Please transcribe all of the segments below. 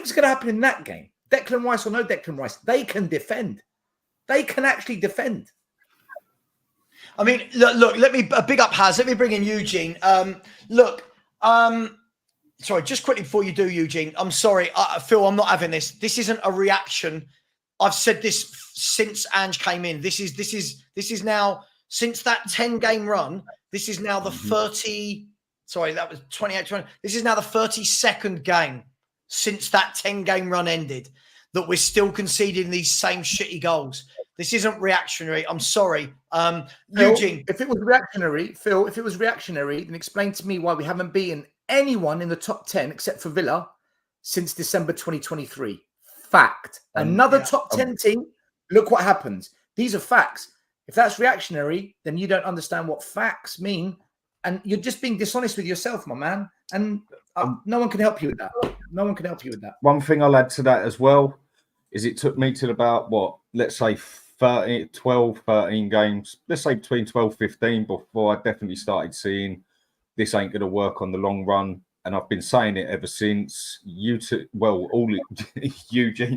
think what's going to happen in that game, Declan Rice or no Declan Rice, they can defend. They can actually defend. I mean, look, let me big up Haz. Let me bring in Eugene. Sorry, just quickly before you do, Eugene, I'm sorry. Phil, I'm not having this. This isn't a reaction. I've said this since Ange came in. This is now, since that 10-game run, this is now the 30, sorry, that was 28, 20. This is now the 32nd game since that 10-game run ended that we're still conceding these same shitty goals. This isn't reactionary. I'm sorry. Eugene. If it was reactionary, Phil, then explain to me why we haven't beaten anyone in the top 10 except for Villa since December 2023. Fact. Another top 10 team, look what happens. These are facts. If that's reactionary, then you don't understand what facts mean. And you're just being dishonest with yourself, my man. And no one can help you with that. No one can help you with that. One thing I'll add to that as well is it took me to about, let's say 13 games, let's say between 12, 15, before I definitely started seeing this ain't going to work on the long run. And I've been saying it ever since. Eugene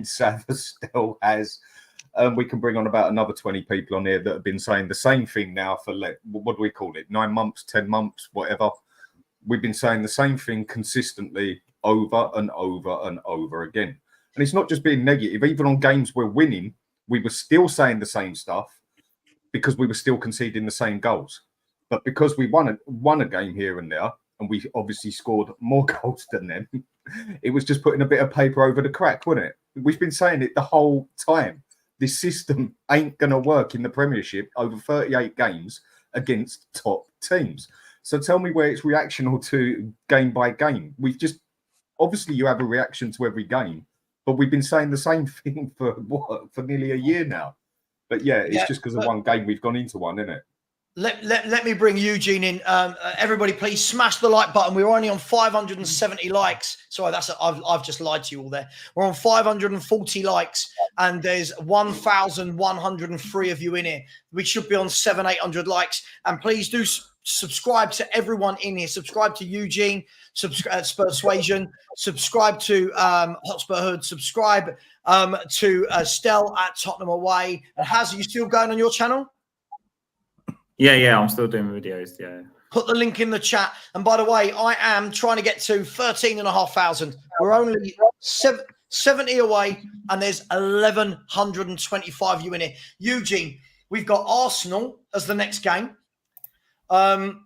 Savas still has. We can bring on about another 20 people on here that have been saying the same thing now for, what do we call it, 9 months, 10 months, whatever. We've been saying the same thing consistently over and over and over again. And it's not just being negative. Even on games we're winning, we were still saying the same stuff because we were still conceding the same goals. But because we won a game here and there, and we obviously scored more goals than them, it was just putting a bit of paper over the crack, wasn't it? We've been saying it the whole time. This system ain't going to work in the Premiership over 38 games against top teams. So tell me where it's reactional to game by game. We've just, obviously you have a reaction to every game, but we've been saying the same thing for nearly a year now. But yeah, it's just because of one game we've gone into one, isn't it? Let me bring Eugene in. Everybody, please smash the like button. We're only on 570 likes. Sorry, I've just lied to you all there. We're on 540 likes, and there's 1,103 of you in here. We should be on 800 likes. And please do subscribe to everyone in here. Subscribe to Eugene, Spursuasion, subscribe to Hotspur Hood, subscribe to Stell at Tottenham Away. And Haz, are you still going on your channel? Yeah, I'm still doing videos, yeah. Put the link in the chat. And by the way, I am trying to get to 13,500. We're only 70 away, and there's 1,125 you in here. Eugene, we've got Arsenal as the next game. When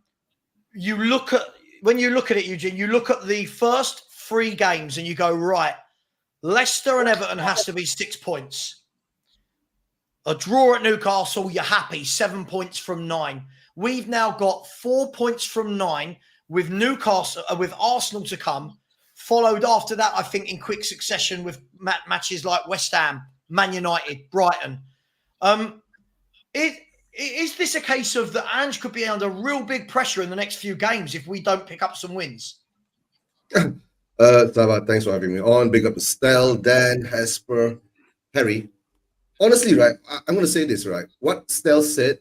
you look at it, Eugene, you look at the first 3 games and you go, right, Leicester and Everton has to be 6 points. A draw at Newcastle, you're happy, 7 points from 9. We've now got 4 points from 9 with Newcastle, with Arsenal to come, followed after that, I think, in quick succession with matches like West Ham, Man United, Brighton. Is this a case of that Ange could be under real big pressure in the next few games if we don't pick up some wins? Tava, thanks for having me on. Big up to Stell, Dan, Hesper, Harry. Honestly, right, I'm going to say this, right? What Stell said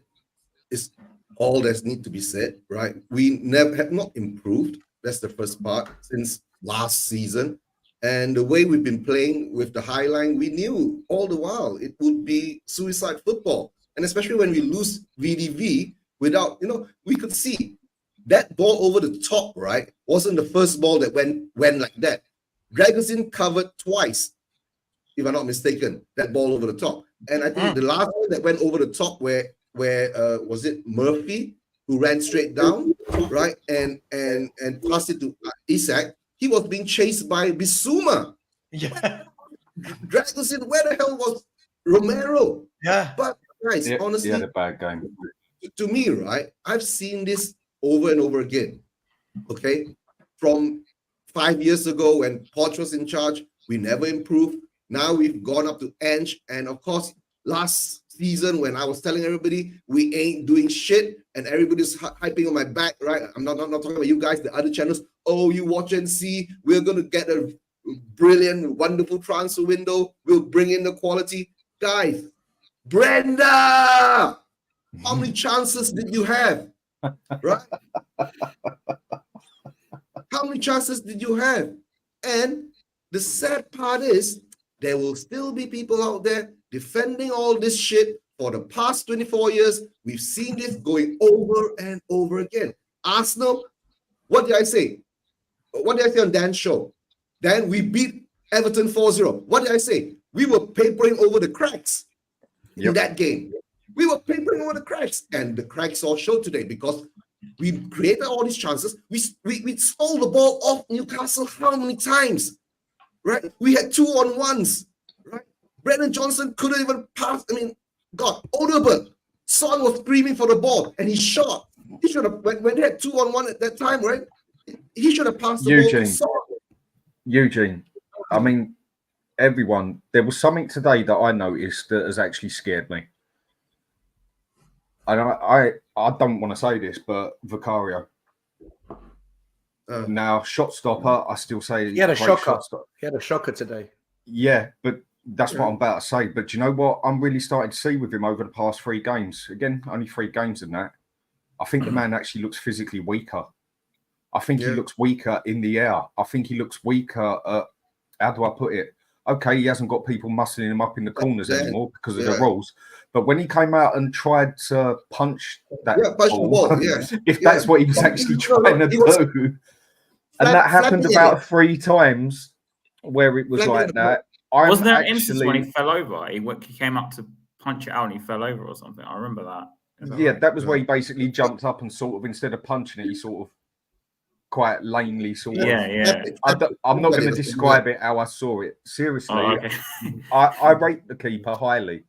is all that needs to be said, right? We have not improved. That's the first part since last season. And the way we've been playing with the high line, we knew all the while it would be suicide football. And especially when we lose VDV without, we could see that ball over the top, right? Wasn't the first ball that went like that. Dragosin covered twice, if I'm not mistaken, that ball over the top. And I think the last one that went over the top where was it Murphy who ran straight down, right? And passed it to Isak. He was being chased by Bissouma. Yeah. Dragosin, where the hell was Romero? Yeah. But guys, honestly, he had a bad game. To me, right, I've seen this over and over again. Okay. From 5 years ago when Poch was in charge, we never improved. Now we've gone up to Ange, and of course, last season when I was telling everybody we ain't doing shit, and everybody's hyping on my back, right? I'm not talking about you guys, the other channels. Oh, you watch and see. We're gonna get a brilliant, wonderful transfer window. We'll bring in the quality, guys. Brenda, how many chances did you have? Right? How many chances did you have? And the sad part is there will still be people out there defending all this shit for the past 24 years. We've seen this going over and over again. Arsenal, what did I say? What did I say on Dan's show? Dan, we beat Everton 4-0. What did I say? We were papering over the cracks in that game. We were papering over the cracks, and the cracks all showed today because we created all these chances. We stole the ball off Newcastle how many times? Right? We had 2-on-1s. Right? Brendan Johnson couldn't even pass. I mean, God, Odegaard, Son was screaming for the ball, and he shot. He should have when they had 2-on-1 at that time, right? He should have passed the ball to Son. Eugene, I mean, everyone. There was something today that I noticed that has actually scared me. And I don't want to say this, but Vicario. Now, shot stopper, I still say he had a shocker. He had a shocker today. Yeah, but that's what I'm about to say. But do you know what I'm really starting to see with him over the past 3 games? Again, only 3 games in that. I think the man actually looks physically weaker. I think he looks weaker in the air. I think he looks weaker at, how do I put it? Okay, he hasn't got people muscling him up in the corners anymore because of the rules. But when he came out and tried to punch that ball, if that's what he was actually trying to do, and that happened about 3 times where it was like that. Wasn't there an instance when he fell over? He came up to punch it out and he fell over or something. I remember that. Yeah, that was where he basically jumped up and sort of, instead of punching it, he sort of quite lamely sort of. Yeah. I'm not going to describe it how I saw it. Seriously, I rate the keeper highly.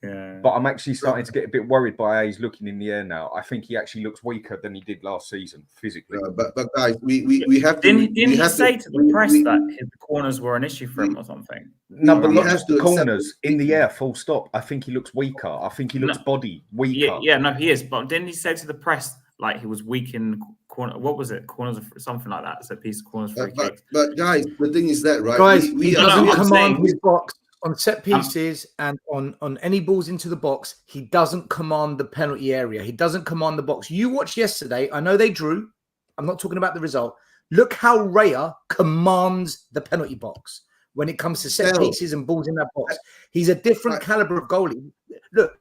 Yeah. But I'm actually starting to get a bit worried by how he's looking in the air now. I think he actually looks weaker than he did last season physically. But guys, we have to. Didn't he say to the press that the corners were an issue for him or something? No, but not just the corners. In the air, full stop. I think he looks weaker. I think he looks body weaker. Yeah, no, he is. But didn't he say to the press like he was weak in corner? What was it? Corners of something like that. It's a piece of corners free kicks. But guys, the thing is that right, guys, he doesn't command his box on set pieces and on any balls into the box. He doesn't command the penalty area. He doesn't command the box. You watched yesterday. I know they drew. I'm not talking about the result. Look how Raya commands the penalty box when it comes to set pieces and balls in that box. He's a different caliber of goalie. Look,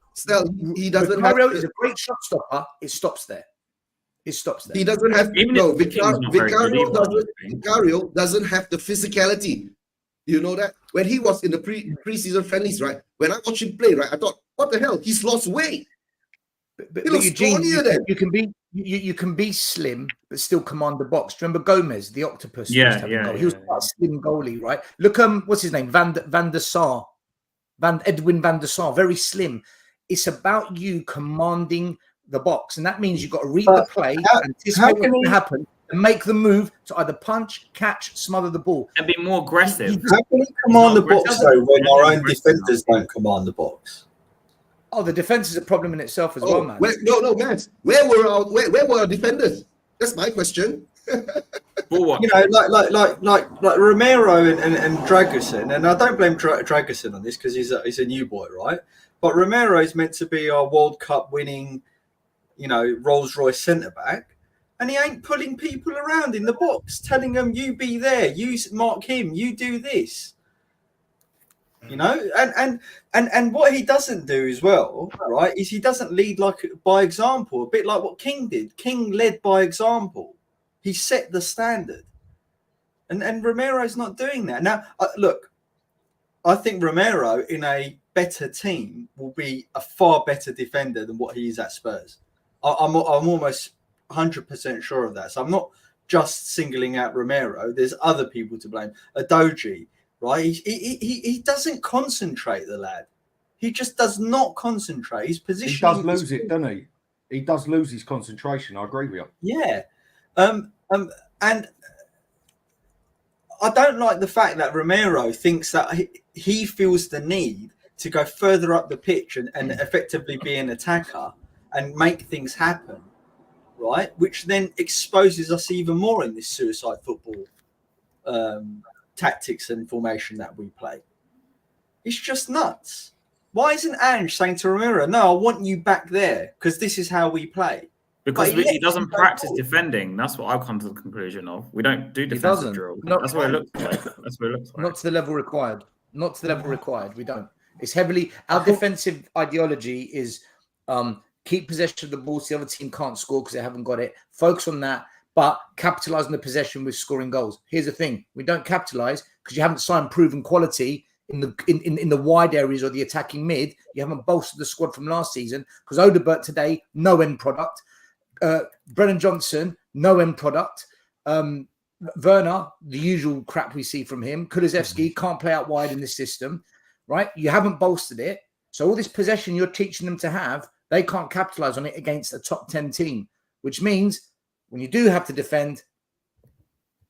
he doesn't. Vicario is a great shot stopper. It stops there. It stops there. He doesn't have Vicario doesn't have the physicality. You know that when he was in the preseason friendlies, right? When I watched him play, right, I thought, what the hell? He's lost weight. But Eugene, you can be slim but still command the box. Do you remember Gomez, the octopus? He was quite a slim goalie, right? Look, what's his name? Edwin van der Sar, very slim. It's about you commanding the box, and that means you've got to read the play, anticipate what's going to happen, and make the move to either punch, catch, smother the ball, and be more aggressive. How can he command the box though when our own defenders don't command the box? Oh, the defense is a problem in itself as well, man. No, man. Where were our defenders? That's my question. You know, like Romero and Dragusin, and I don't blame Dragusin on this because he's a new boy, right? But Romero is meant to be our World Cup winning, you know, Rolls Royce centre back, and he ain't pulling people around in the box, telling them you be there, you mark him, you do this. You know, and what he doesn't do as well, right, is he doesn't lead by example, a bit like what King did. King led by example. He set the standard, and Romero's not doing that now. Look, I think Romero in a better team will be a far better defender than what he is at Spurs. I'm almost 100% sure of that. So I'm not just singling out Romero. There's other people to blame. Adoji. Right, he doesn't concentrate, the lad. He just does not concentrate. His position. He does lose it, doesn't he? He does lose his concentration. I agree with you. Yeah, and I don't like the fact that Romero thinks that he feels the need to go further up the pitch and effectively be an attacker and make things happen, right? Which then exposes us even more in this suicide football tactics and formation that we play. It's just nuts. Why isn't Ange saying to Romero, no, I want you back there because this is how we play? Because But he doesn't practice defending. That's what I've come to the conclusion of. We don't do defensive doesn't. drill. No. That's what it looks like. That's what it looks like. Not to the level required. Not to the level required. We don't. It's heavily our defensive ideology is keep possession of the ball so the other team can't score because they haven't got it. Focus on that, but capitalize on the possession with scoring goals. Here's the thing: we don't capitalize because you haven't signed proven quality in the wide areas or the attacking mid. You haven't bolstered the squad from last season because Odebert today, no end product. Brennan Johnson, no end product. Werner, the usual crap we see from him. Kulusevski can't play out wide in this system, right? You haven't bolstered it. So all this possession you're teaching them to have, they can't capitalize on it against a top 10 team, which means when you do have to defend,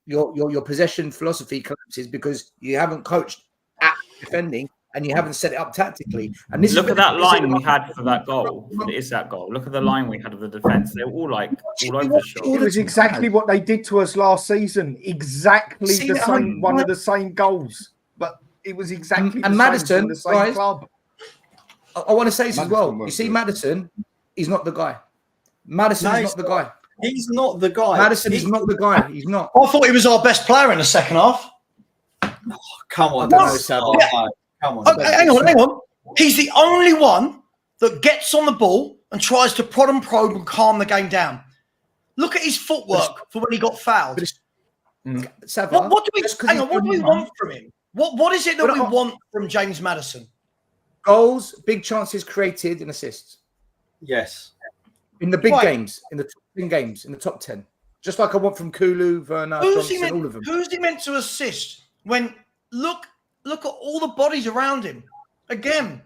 your possession philosophy collapses because you haven't coached at defending and you haven't set it up tactically. And this Look at that line we had for that goal, for the Isak goal. Look at the line we had of the defence. They're all like all over the shop. It was exactly what they did to us last season. Exactly the same, one of the same goals. But it was exactly and the Maddison, same from the same guys, club. I want to say this as well. Maddison You see, good. Maddison, he's not the guy. Maddison No, is he's not the guy. He's not the guy. Maddison is not the guy. He's not. I thought he was our best player in the second half. Come on, I don't know, Dave. Sam. Come on. Oh, hang on. He's the only one that gets on the ball and tries to prod and probe and calm the game down. Look at his footwork for when he got fouled. Sava, What do we want from him? What is it that we want from James Maddison? Goals, big chances created, and assists Yes. in the big Right. games, in the top 10 games, in the top 10. Just like I want from Kulu, Werner, Johnson, all of them. Who's he meant to assist when look at all the bodies around him again?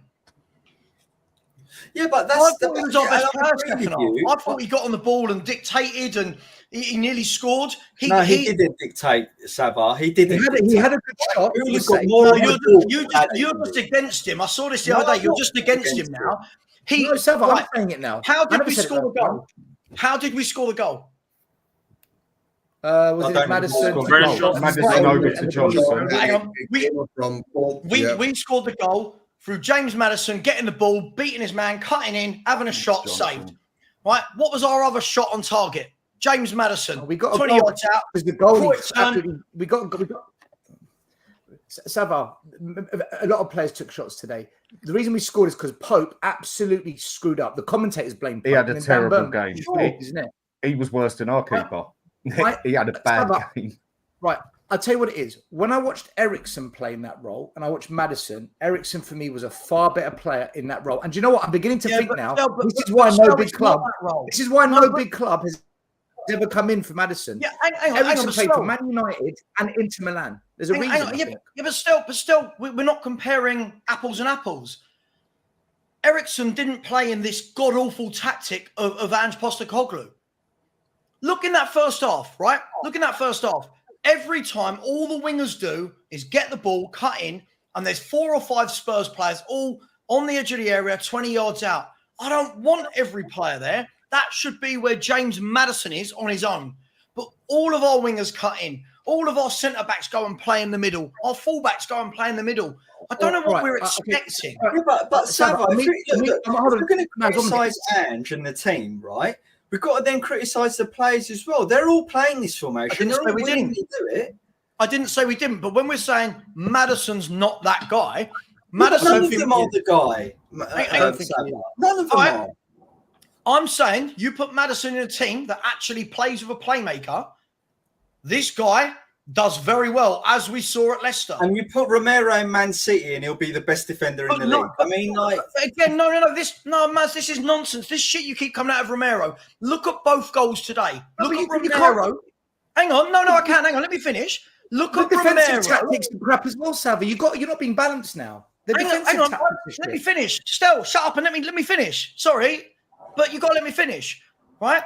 Yeah, but I that's thought he was our best player second half. you. I thought he got on the ball and dictated and he nearly scored. He didn't dictate, Sava. He didn't. He had a good shot. He You're got more on the ball You're than just he did. against him. I saw this the No, other day. I'm You're not just against him against now. No, Sava, Right. I'm saying it now. How I did never we said it score the last time. goal? How did we score the goal? Was I it don't Maddison? know. Madison over to Johnson. Hang on. From We scored the goal through James Maddison getting the ball, beating his man, cutting in, having a shot, saved. Right? What was our other shot on target? James Maddison. We got a 20 goal. yards out. Because the goal Croydon. absolutely. We got. Sava, a lot of players took shots today. The reason we scored is because Pope absolutely screwed up. The commentators blamed Pope. He had a and then terrible Dan Burn, game. isn't it? He was worse than our keeper. Right. He had a bad game. Right. I'll tell you what it is. When I watched Ericsson play in that role and I watched Maddison, Ericsson for me was a far better player in that role. And do you know what? I'm beginning to think now. This is why no big club. This is why no big club has ever come in for Maddison. Yeah, hang on, Ericsson played still. for Man United and Inter Milan. There's a reason. I think. But still, we're not comparing apples and apples. Ericsson didn't play in this god awful tactic of Ange Postecoglou. Look in that first half, right? Look in that first half. Every time, all the wingers do is get the ball, cut in, and there's 4 or 5 Spurs players all on the edge of the area, 20 yards out. I don't want every player there. That should be where James Maddison is on his own. But all of our wingers cut in. All of our centre-backs go and play in the middle. Our full-backs go and play in the middle. I don't know what we're expecting. Yeah, but Sava, if we're going to No, criticise Ange and the team, right? We've got to then criticise the players as well. They're all playing this formation. They're all willing to do it. I didn't say we didn't, but when we're saying Maddison's not that guy, Maddison. None of them are the guy. None of them are. I'm saying you put Maddison in a team that actually plays with a playmaker. This guy does very well, as we saw at Leicester. And you put Romero in Man City, and he'll be the best defender in the league. I mean, like again, no, Maz, this is nonsense. This shit you keep coming out of Romero. Look at both goals today. Look at Romero. Hang on, I can't. Hang on, let me finish. Look at defensive Romero. tactics and crap as well, Sava. You're not being balanced now. The Hang on. Let me finish. Still, shut up and let me finish. Sorry, but you got to let me finish, right?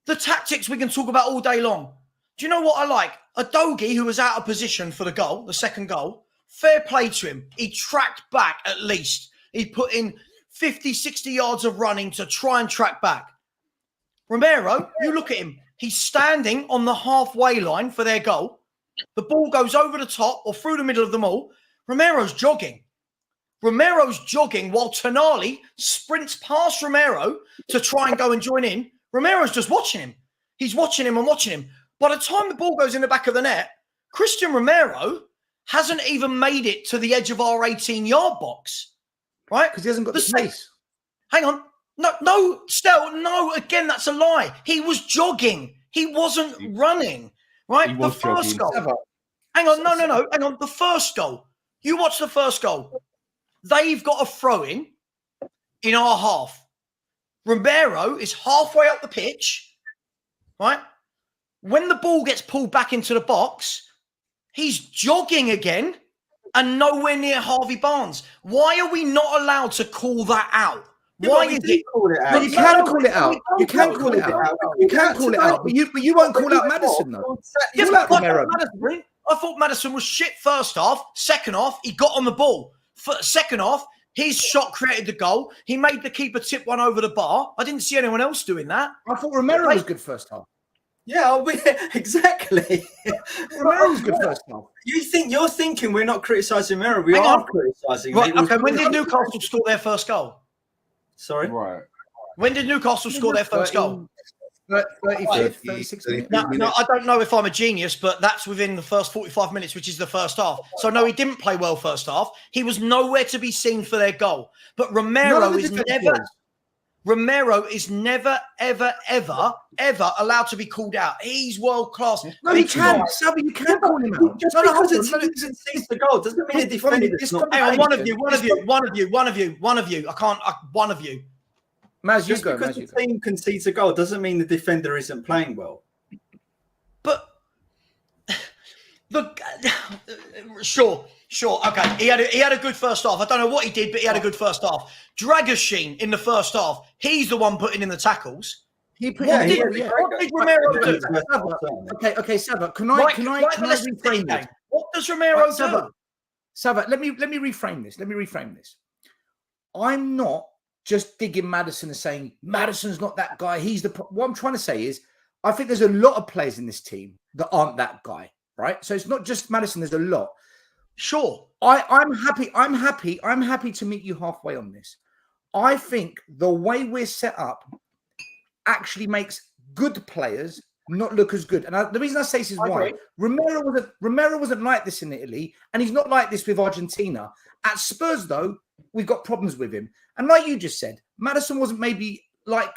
The tactics we can talk about all day long. Do you know what I like? Adogi, who was out of position for the goal, the second goal, fair play to him. He tracked back at least. He put in 50, 60 yards of running to try and track back. Romero, you look at him. He's standing on the halfway line for their goal. The ball goes over the top or through the middle of them all. Romero's jogging. Romero's jogging while Tonali sprints past Romero to try and go and join in. Romero's just watching him. He's watching him and watching him. By the time the ball goes in the back of the net, Christian Romero hasn't even made it to the edge of our 18-yard box, right? Because he hasn't got the pace. Hang on. No, Stel, no, again, that's a lie. He was jogging. He wasn't running, right? The first goal. Hang on, no. Hang on, the first goal. You watch the first goal. They've got a throw-in our half. Romero is halfway up the pitch, right? When the ball gets pulled back into the box, he's jogging again and nowhere near Harvey Barnes. Why are we not allowed to call that out? Why is it? You can call it out. You can call it out. You can call it out. But you won't call out Maddison, though. I thought Maddison was shit first half. Second half, he got on the ball. Second half, his shot created the goal. He made the keeper tip one over the bar. I didn't see anyone else doing that. I thought Romero was good first half. Yeah, exactly. Romero was good first half. You're thinking we're not criticising Romero. We are criticising. Right, okay, when did Newcastle score their first goal? Sorry? Right. When did Newcastle score their first goal? 35th, 36th minutes. No, I don't know if I'm a genius, but that's within the first 45 minutes, which is the first half. So, no, he didn't play well first half. He was nowhere to be seen for their goal. But Romero is never, ever, ever allowed to be called out. He's world class. No, you can. Sabi, you can call him out. Just because it's concedes the goal doesn't mean a defender. Hang on, one of you. I can't. One of you. Maz, you just go. because the team concedes a goal doesn't mean the defender isn't playing well. But look, sure. Okay, he had a good first half. I don't know what he did, but he had a good first half. Dragoshin in the first half, he's the one putting in the tackles. What did Romero do? Okay, Saba, can I reframe this? What does Romero do? Saba, let me reframe this. I'm not just digging Maddison and saying Maddison's not that guy. What I'm trying to say is I think there's a lot of players in this team that aren't that guy, right? So it's not just Maddison. There's a lot. Sure, I'm happy to meet you halfway on this. I think the way we're set up actually makes good players not look as good. And the reason I say this is why Romero wasn't like this in Italy, and he's not like this with Argentina. At Spurs, though, we've got problems with him. And like you just said, Maddison wasn't maybe like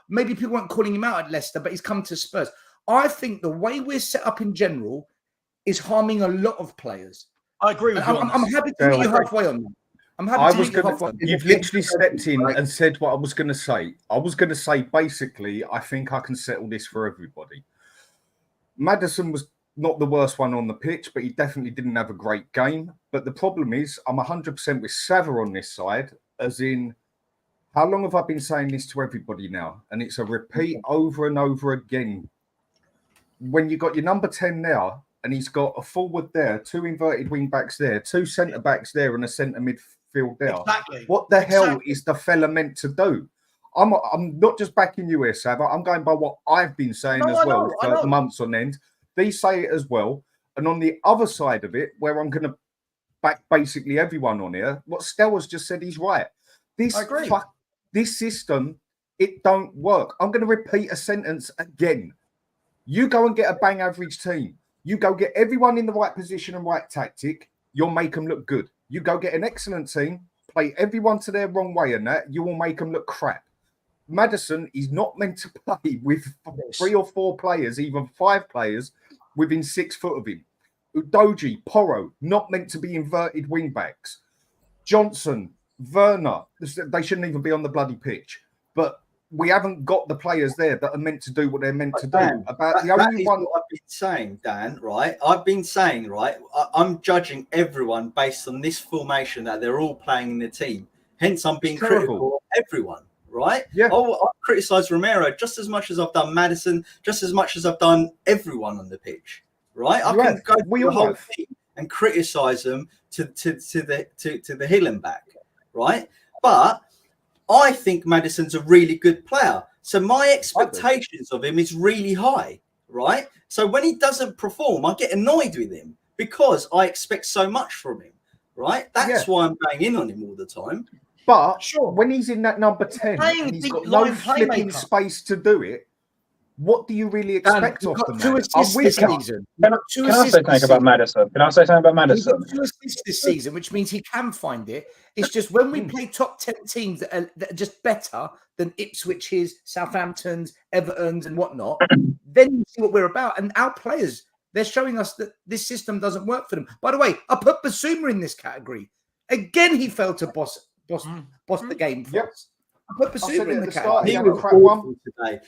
maybe people weren't calling him out at Leicester, but he's come to Spurs. I think the way we're set up in general is harming a lot of players. I agree with you. I'm happy to meet you halfway on that. I'm happy to meet you halfway. You've literally stepped in and said what I was going to say. I was going to say, basically, I think I can settle this for everybody. Maddison was not the worst one on the pitch, but he definitely didn't have a great game. But the problem is, I'm 100% with Sava on this side, as in, how long have I been saying this to everybody now? And it's a repeat over and over again. When you got your number 10 there, and he's got a forward there, 2 inverted wing backs there, 2 centre backs there, and a centre midfield there. Exactly. What the hell is the fella meant to do? I'm not just backing you here, Sava. I'm going by what I've been saying for months on end. They say it as well. And on the other side of it, where I'm going to back basically everyone on here, what Stella's just said, he's right. This system, it don't work. I'm going to repeat a sentence again. You go and get a bang average team. You go get everyone in the right position and right tactic, you'll make them look good. You go get an excellent team, play everyone to their wrong way and that, you will make them look crap. Maddison is not meant to play with 3 or 4 players, even 5 players, within 6 foot of him. Udoji, Porro, not meant to be inverted wing backs. Johnson, Werner, they shouldn't even be on the bloody pitch. But we haven't got the players there that are meant to do what they're meant to do. That is what I've been saying, Dan, right? I've been saying, right, I'm judging everyone based on this formation that they're all playing in the team. Hence, I'm being critical of everyone, right? Yeah. I'll criticise Romero just as much as I've done Maddison, just as much as I've done everyone on the pitch, right? I can go through the whole team and criticise them to the hill and back, right? But I think Maddison's a really good player. So my expectations of him is really high, right? So when he doesn't perform, I get annoyed with him because I expect so much from him. right? That's why I'm banging on him all the time. But when he's in that number 10 and he's got no flipping space to do it, what do you really expect of the man? I'm with you. Can I say something about Maddison? Can I say something about Maddison? He's got 2 assists this season, which means he can find it. It's just when we play top 10 teams that are just better than Ipswich's, Southampton's, Everton's, and whatnot, then you see what we're about. And our players, they're showing us that this system doesn't work for them. By the way, I put Basuma in this category. Again, he failed to boss the game for us. I put Basuma in the category. He was awful today.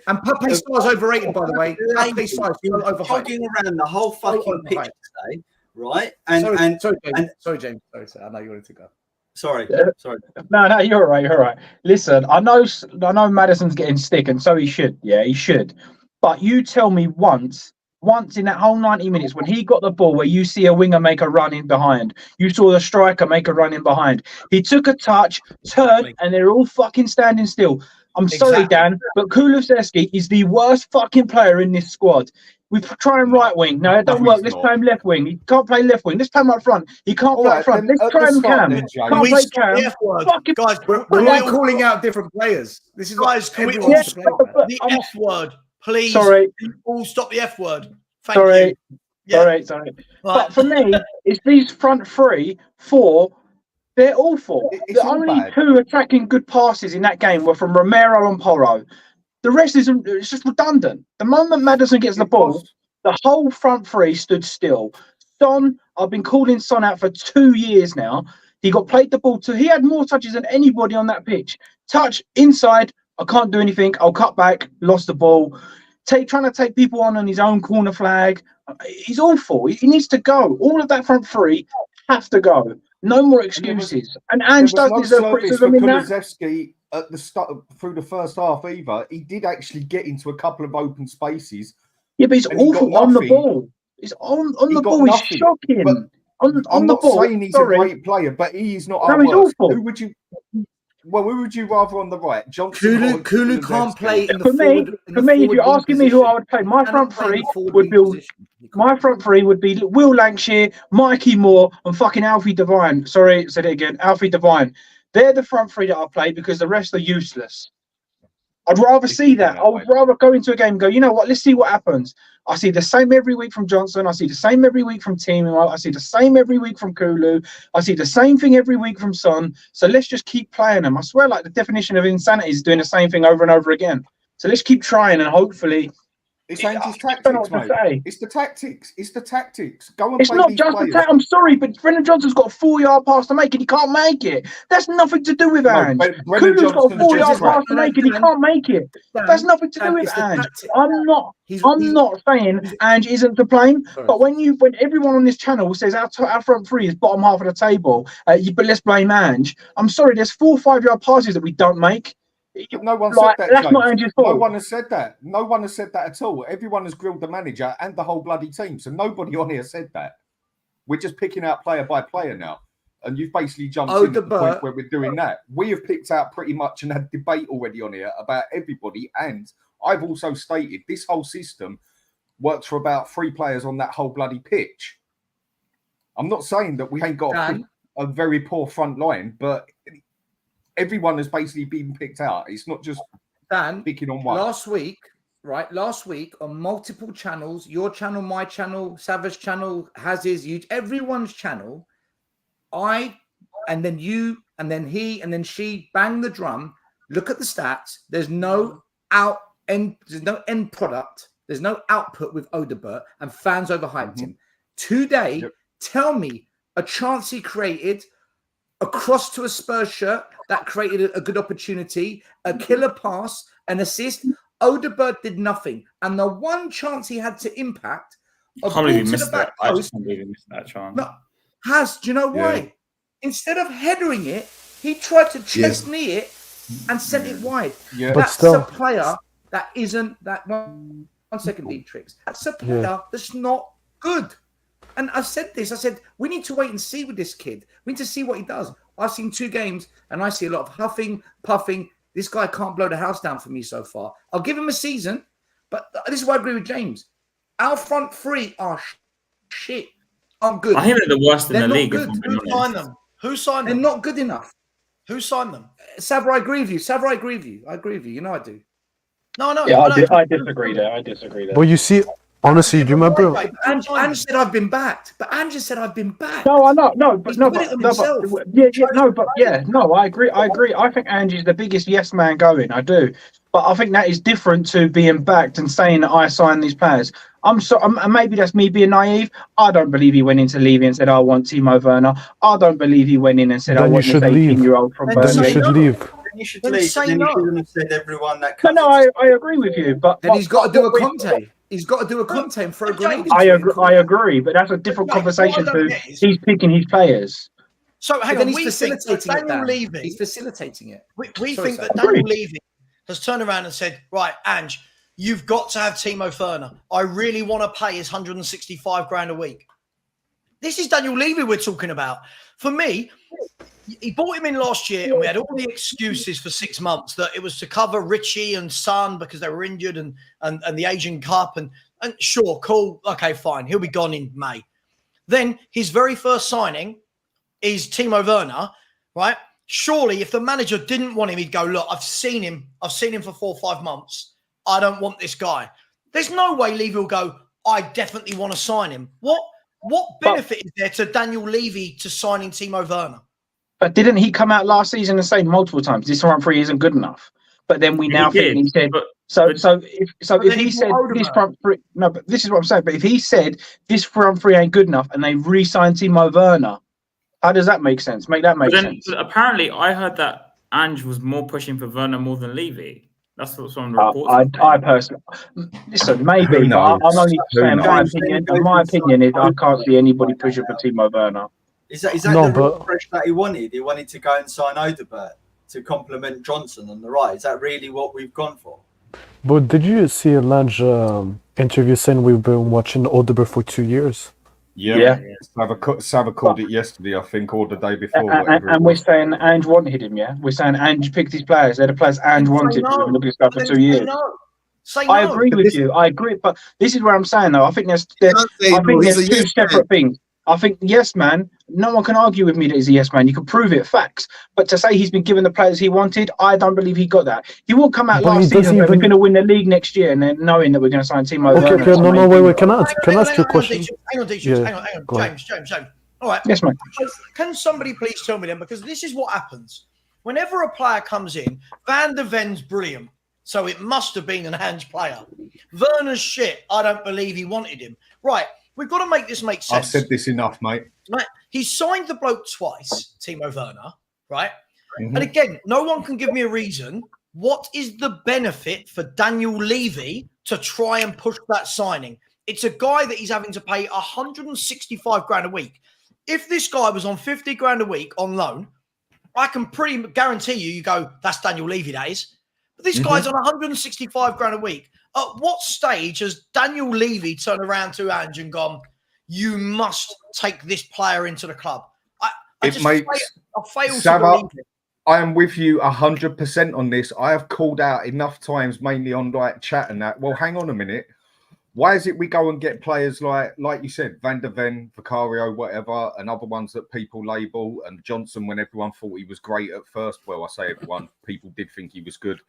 And Pape Sarr's overrated, by the way. Pape Sarr's overhyped. Jogging around the whole fucking pitch today, right? Sorry, James. Sorry, sir. I know you wanted to go. Sorry. No, you're all right. You're all right. Listen, I know Maddison's getting stick, and so he should. Yeah, he should. But you tell me once in that whole 90 minutes when he got the ball where you see a winger make a run in behind, you saw the striker make a run in behind. He took a touch, turned, and they're all fucking standing still. I'm sorry, Dan, but Kulusevski is the worst fucking player in this squad. We try him right wing. No, it don't work. Let's play him left wing. He can't play left wing. Let's play him up front. He can't play up front. Let's try him Cam. Can't play Cam. Guys, we're all calling out different players. This is guys, can we all stop the F word, please? Sorry. All stop the F word. Sorry. Right. But for me, it's these front 3, 4. They're awful. The only 2 attacking good passes in that game were from Romero and Porro. The rest it's just redundant. The moment Maddison gets the ball, the whole front 3 stood still. Son, I've been calling Son out for 2 years now. He got played the ball to. He had more touches than anybody on that pitch. Touch inside. I can't do anything. I'll cut back. Lost the ball. Trying to take people on his own corner flag. He's awful. He needs to go. All of that front 3 have to go. No more excuses. And Ange does deserve criticism in that. Kulusevski at the start through the first half either. He did actually get into a couple of open spaces. Yeah, but he's awful on the ball. He's on the ball. He's shocking. I'm not saying he's a great player, but he is not our worst. Who would you? Well, who would you rather on the right? Johnson. Kulu can't play in the forward. For me, if you're asking me who I would play, my front 3 would be Will Lancashire, Mikey Moore, and fucking Alfie Devine. Sorry, said it again. Alfie Devine. They're the front 3 that I play because the rest are useless. I'd rather see that. I would rather go into a game and go, you know what? Let's see what happens. I see the same every week from Johnson. I see the same every week from Timo. I see the same every week from Kulu. I see the same thing every week from Son. So let's just keep playing them. I swear, like the definition of insanity is doing the same thing over and over again. So let's keep trying and hopefully. It's Ange's tactics, mate. It's the tactics. It's the tactics. Go and it's play not these just players. the I'm sorry, but Brendan Johnson's got a 4-yard pass to make and he can't make it. That's nothing to do with Ange. Kulu's got a 4-yard pass to make and he can't make it. That's nothing to do with Ange. I'm not saying Ange isn't to blame, but when everyone on this channel says our front 3 is bottom half of the table, but let's blame Ange. I'm sorry, there's 4 5-yard passes that we don't make. No one said that. That's not Ange's fault. No one has said that. No one has said that at all. Everyone has grilled the manager and the whole bloody team. So nobody on here said that. We're just picking out player by player now. And you've basically jumped in at the point where we're doing that. We have picked out pretty much and had debate already on here about everybody. And I've also stated this whole system works for about 3 players on that whole bloody pitch. I'm not saying that we ain't got a very poor front line, but everyone has basically been picked out. It's not just picking on one. Last week on multiple channels, your channel, my channel, Savage channel, Haz's, everyone's channel, and then you, and then he, and then she bang the drum. Look at the stats. There's no end product. There's no output with Odebert, and fans overhyped him. Today, tell me a chance he created, a cross to a Spurs shirt that created a good opportunity, a killer pass, an assist. Odebert did nothing. And the one chance he had to impact, I can't believe he missed that. I just can't believe he missed that chance. No, do you know why? Yeah. Instead of headering it, he tried to chest knee it and sent it wide. Yeah. That's a player that isn't that one second, Dietrich. That's a player that's not good. And I said this. I said, we need to wait and see with this kid. We need to see what he does. I've seen 2 games, and I see a lot of huffing, puffing. This guy can't blow the house down for me so far. I'll give him a season, but this is why I agree with James. Our front 3 are shit. aren't good. I think they're the worst in They're the not league. good. If I'm being Who signed honest. them? Who signed They're them? not good enough. Who signed them? Sabra, I agree with you. Sabra, I agree with you. I agree with you. You know I do. No, I know. Yeah, I know. I disagree there. I disagree there. Well, you see, honestly, do you remember? Ange said I've been backed, but Ange said I've been backed. No, I know, no, but He's no, put it but, on no, himself. but no, I agree. I think Angie's the biggest yes man going. I do, but I think that is different to being backed and saying that I signed these players. And maybe that's me being naive. I don't believe he went into Levy and said I want Timo Werner. I don't believe he went in and said I Then you want this should leave. 18-year-old from Then Then you Burnley. should leave. Then you should Then leave. say Then you no. shouldn't have said everyone that No, comes. no, I agree with you, but Then he's got to do a what we- Conte. He's got to do a Conte and throw a grenade. I agree, but that's a different Right, conversation what I don't to get is- he's picking his players. So But hang then on, he's we think that facilitating it, Daniel Dan. Levy. He's facilitating it. We Sorry, think sir. that Daniel Levy has turned around and said, right, Ange, you've got to have Timo Werner. I really want to pay his 165 grand a week. This is Daniel Levy we're talking about. For me, he bought him in last year and we had all the excuses for 6 months that it was to cover Richie and Son because they were injured and the Asian Cup. And sure, cool. Okay, fine. He'll be gone in May. Then his very first signing is Timo Werner, right? Surely if the manager didn't want him, he'd go, look, I've seen him for 4 or 5 months. I don't want this guy. There's no way Levy will go, I definitely want to sign him. What benefit is there to Daniel Levy to signing Timo Werner? But didn't he come out last season and say multiple times this front three isn't good enough? But then we now think he said so. If he said this front three, no, but this is what I'm saying. But if he said this front three ain't good enough and they re-signed Timo Werner, how does that make sense? Make sense. But apparently, I heard that Ange was more pushing for Werner more than Levy. That's what some reports. I personally listen, maybe, but I'm only saying my opinion. And my opinion is I can't see anybody pushing for Timo Werner. Is that No, the but- refresh that he wanted? He wanted to go and sign Odegaard to complement Johnson on the right. Is that really what we've gone for? But did you see Lange interview saying we've been watching Odegaard for 2 years? Yeah. Sava called it yesterday, I think, or the day before. And we're saying Ange wanted him, yeah? We're saying Ange picked his players. They're the players Ange wanted. We've been looking at this guy for 2 years. Say no. I agree with you. I agree. But this is where I'm saying, though. I think there's two separate things. I think, yes, man, no one can argue with me that he's a yes man. You can prove it, facts. But to say he's been given the players he wanted, I don't believe he got that. He won't come out last season and we're going to win the league next year and then knowing that we're going to sign Timo Werner. Okay, wait, can I ask you a question? Hang on, James. All right. Yes, man. Can somebody please tell me then? Because this is what happens. Whenever a player comes in, Van der Ven's brilliant. So it must have been an Ange player. Werner's shit. I don't believe he wanted him. Right. We've got to make this make sense. I've said this enough, mate. Right. He signed the bloke twice, Timo Werner, right? Mm-hmm. And again, no one can give me a reason. What is the benefit for Daniel Levy to try and push that signing? It's a guy that he's having to pay 165 grand a week. If this guy was on 50 grand a week on loan, I can pretty guarantee you go, that's Daniel Levy, that is. But this guy's on 165 grand a week. At what stage has Daniel Levy turned around to Ange and gone, you must take this player into the club? I fail to believe it. I am with you 100% on this. I have called out enough times, mainly on like chat and that. Well, hang on a minute. Why is it we go and get players like you said, Van der Ven, Vicario, whatever, and other ones that people label, and Johnson when everyone thought he was great at first? Well, I say everyone, people did think he was good.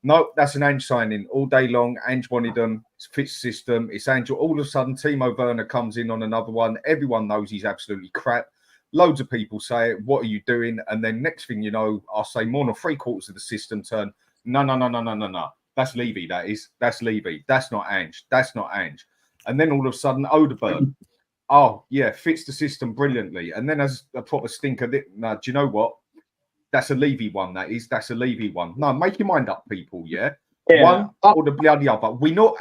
No, that's an Ange signing all day long. Ange wanted them. It's fits system. It's Ange. All of a sudden, Timo Werner comes in on another one. Everyone knows he's absolutely crap. Loads of people say it. What are you doing? And then next thing you know, I'll say more than 3/4 of the system turn. No. That's Levy. That's Levy. That's not Ange. That's not Ange. And then all of a sudden, Odegaard. Oh yeah, fits the system brilliantly. And then as a proper stinker, no, do you know what? That's a Levy one, That's a Levy one. No, make your mind up, people, yeah? One or the bloody other. We all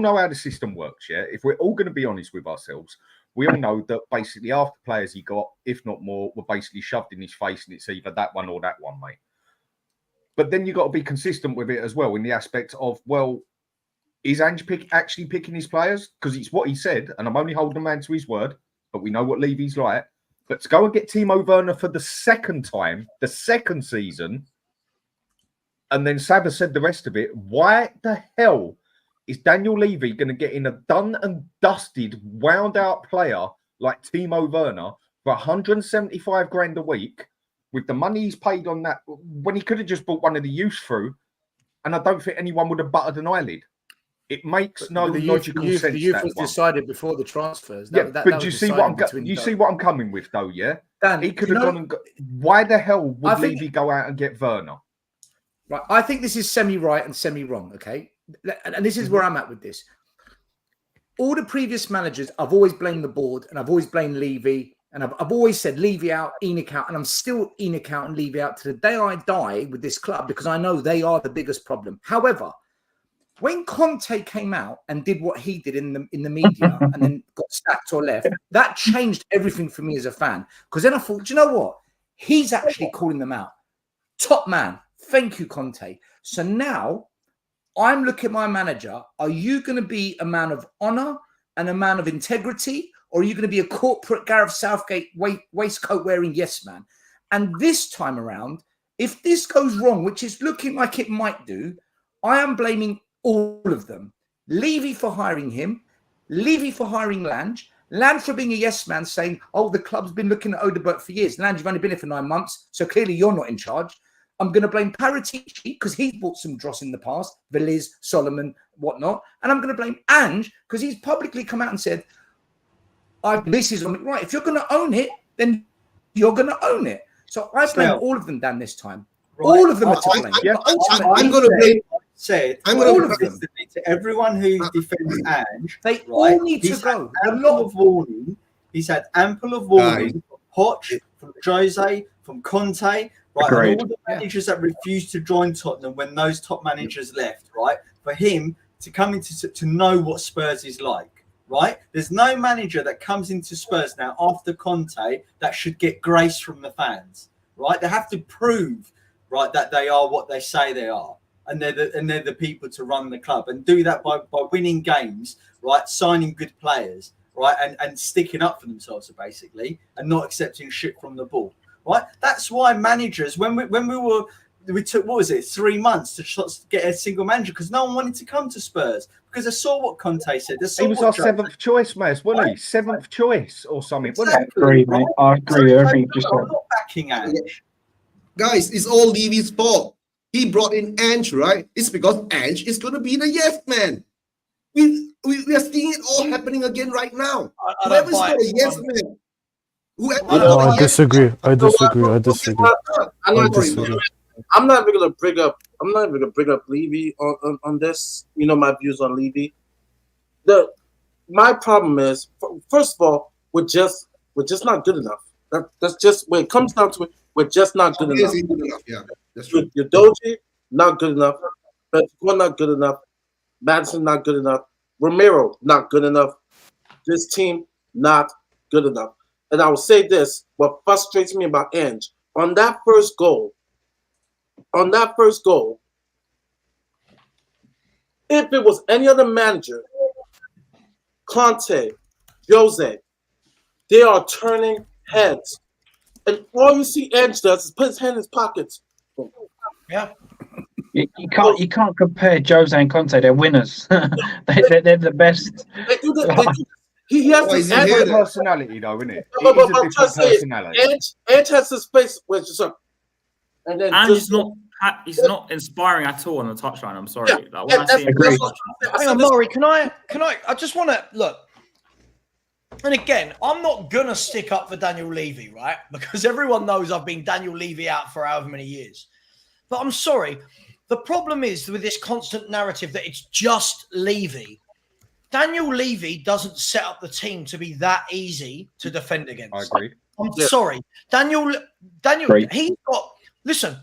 know how the system works, yeah? If we're all going to be honest with ourselves, we all know that basically half the players he got, if not more, were basically shoved in his face, and it's either that one or that one, mate. But then you've got to be consistent with it as well in the aspect of, well, is Ange actually picking his players? Because it's what he said, and I'm only holding a man to his word, but we know what Levy's like. But to go and get Timo Werner for the second time, the second season, and then Saba said the rest of it, why the hell is Daniel Levy going to get in a done and dusted, wound out player like Timo Werner for 175 grand a week with the money he's paid on that when he could have just bought one of the youth through, and I don't think anyone would have buttered an eyelid. It makes no logical sense. The youth was decided before the transfers. But you see what I'm coming with, though. Yeah, Dan, he could have gone and why the hell would Levy go out and get Werner? Right, I think this is semi-right and semi-wrong. Okay, and this is where I'm at with this. All the previous managers, I've always blamed the board, and I've always blamed Levy, and I've always said Levy out, ENIC out, and I'm still ENIC out and Levy out to the day I die with this club because I know they are the biggest problem. However, when Conte came out and did what he did in the media and then got sacked or left, that changed everything for me as a fan. Because then I thought, do you know what? He's actually calling them out. Top man. Thank you, Conte. So now I'm looking at my manager. Are you going to be a man of honor and a man of integrity? Or are you going to be a corporate Gareth Southgate waistcoat wearing yes man? And this time around, if this goes wrong, which is looking like it might do, I am blaming all of them. Levy for hiring him, Levy for hiring Lange, Lange for being a yes man saying, oh, the club's been looking at Odebert for years. Lange, you've only been here for 9 months, so clearly you're not in charge. I'm going to blame Paratici because he's bought some dross in the past, Veliz, Solomon, whatnot. And I'm going to blame Ange because he's publicly come out and said, this is on it. Right, if you're going to own it, then you're going to own it. So I blame all of them, Dan, this time. Right. All of them are to blame. I'm going to blame... I'm going to to everyone who defends Ange. They all need to go. He's had ample of warning from Poch, from Jose, from Conte, right? And all the managers that refused to join Tottenham when those top managers left, right? For him to come into to know what Spurs is like, right? There's no manager that comes into Spurs now after Conte that should get grace from the fans, right? They have to prove, right, that they are what they say they are. And they're the people to run the club and do that by winning games, right? Signing good players, right? And sticking up for themselves, basically, and not accepting shit from the ball, right? That's why managers, when we took, what was it, 3 months to get a single manager because no one wanted to come to Spurs because they saw what Conte said. He was our seventh choice, Mez, wasn't he? Seventh choice or something, wasn't it? I agree, mate. I agree. I'm not backing Ange. Guys, it's all Levy's fault. He brought in Ange, right? It's because Ange is going to be the yes man. We are seeing it all happening again right now. Whoever's not a yes man. I disagree. I disagree. I'm not even gonna bring up Levy on this. You know my views on Levy. My problem is, first of all, we're just not good enough. That's just when it comes down to it. We're just not good enough. Yeah, that's true. Your Doji, not good enough. Bentancur, not good enough. Madison, not good enough. Romero, not good enough. This team, not good enough. And I will say this: what frustrates me about Ange on that first goal, if it was any other manager, Conte, Jose, they are turning heads. And all you see Ange does is put his hand in his pockets. Yeah. You can't compare Jose and Conte. They're winners. they're the best. They do that. He has this personality, though, isn't it? It is a different personality. Ange has this face where it's just up. And then he's not inspiring at all on the touchline. I'm sorry. Yeah, like, when I see him, hang on, Maury, can I just want to look. And again, I'm not going to stick up for Daniel Levy, right? Because everyone knows I've been Daniel Levy out for however many years. But I'm sorry. The problem is with this constant narrative that it's just Levy. Daniel Levy doesn't set up the team to be that easy to defend against. I agree. I'm sorry. Daniel, he's got... Listen,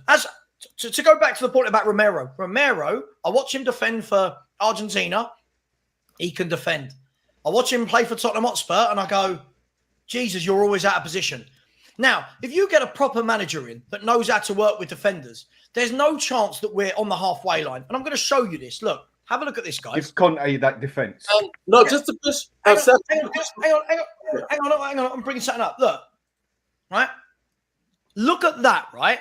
to go back to the point about Romero. Romero, I watch him defend for Argentina. He can defend. I watch him play for Tottenham Hotspur and I go, Jesus, you're always out of position. Now, if you get a proper manager in that knows how to work with defenders, there's no chance that we're on the halfway line. And I'm going to show you this. Look, have a look at this, guys. Give Conte that defence. No, just to push. Hang on. I'm bringing something up. Look, right? Look at that, right?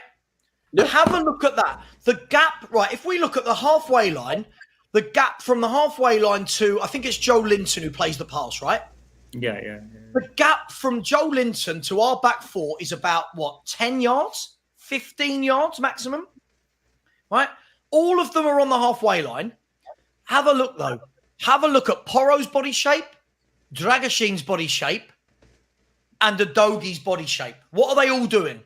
Yep. Have a look at that. The gap, right? If we look at the halfway line, the gap from the halfway line to, I think it's Joe Linton who plays the pass, right? Yeah. The gap from Joe Linton to our back four is about, 10 yards? 15 yards maximum? Right? All of them are on the halfway line. Have a look, though. Have a look at Porro's body shape, Dragoshin's body shape, and Udogi's body shape. What are they all doing?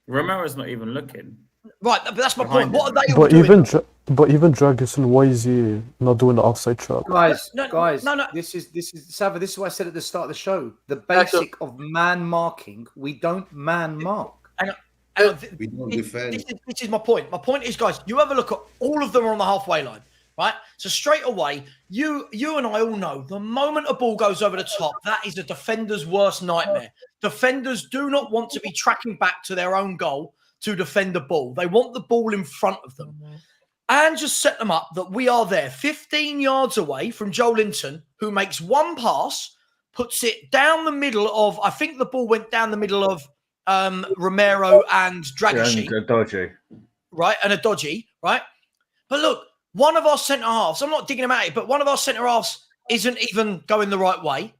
Romero's not even looking. Right, but that's my point. What are they all But doing? but even Dragusin, why is he not doing the offside trap? Guys, No. This is Sava. This is what I said at the start of the show. The basic of man marking. We don't man mark. We don't defend. This is my point. My point is, guys, you have a look at all of them are on the halfway line, right? So straight away, you and I all know the moment a ball goes over the top, that is a defender's worst nightmare. Defenders do not want to be tracking back to their own goal to defend the ball. They want the ball in front of them. And just set them up that we are there 15 yards away from Joe Linton, who makes one pass, puts it down the middle of, I think the ball went down the middle of Romero and Dragoshin. And Dodgy. Right, and Udogi, right? But look, one of our centre-halves, I'm not digging him at it, but one of our centre-halves isn't even going the right way.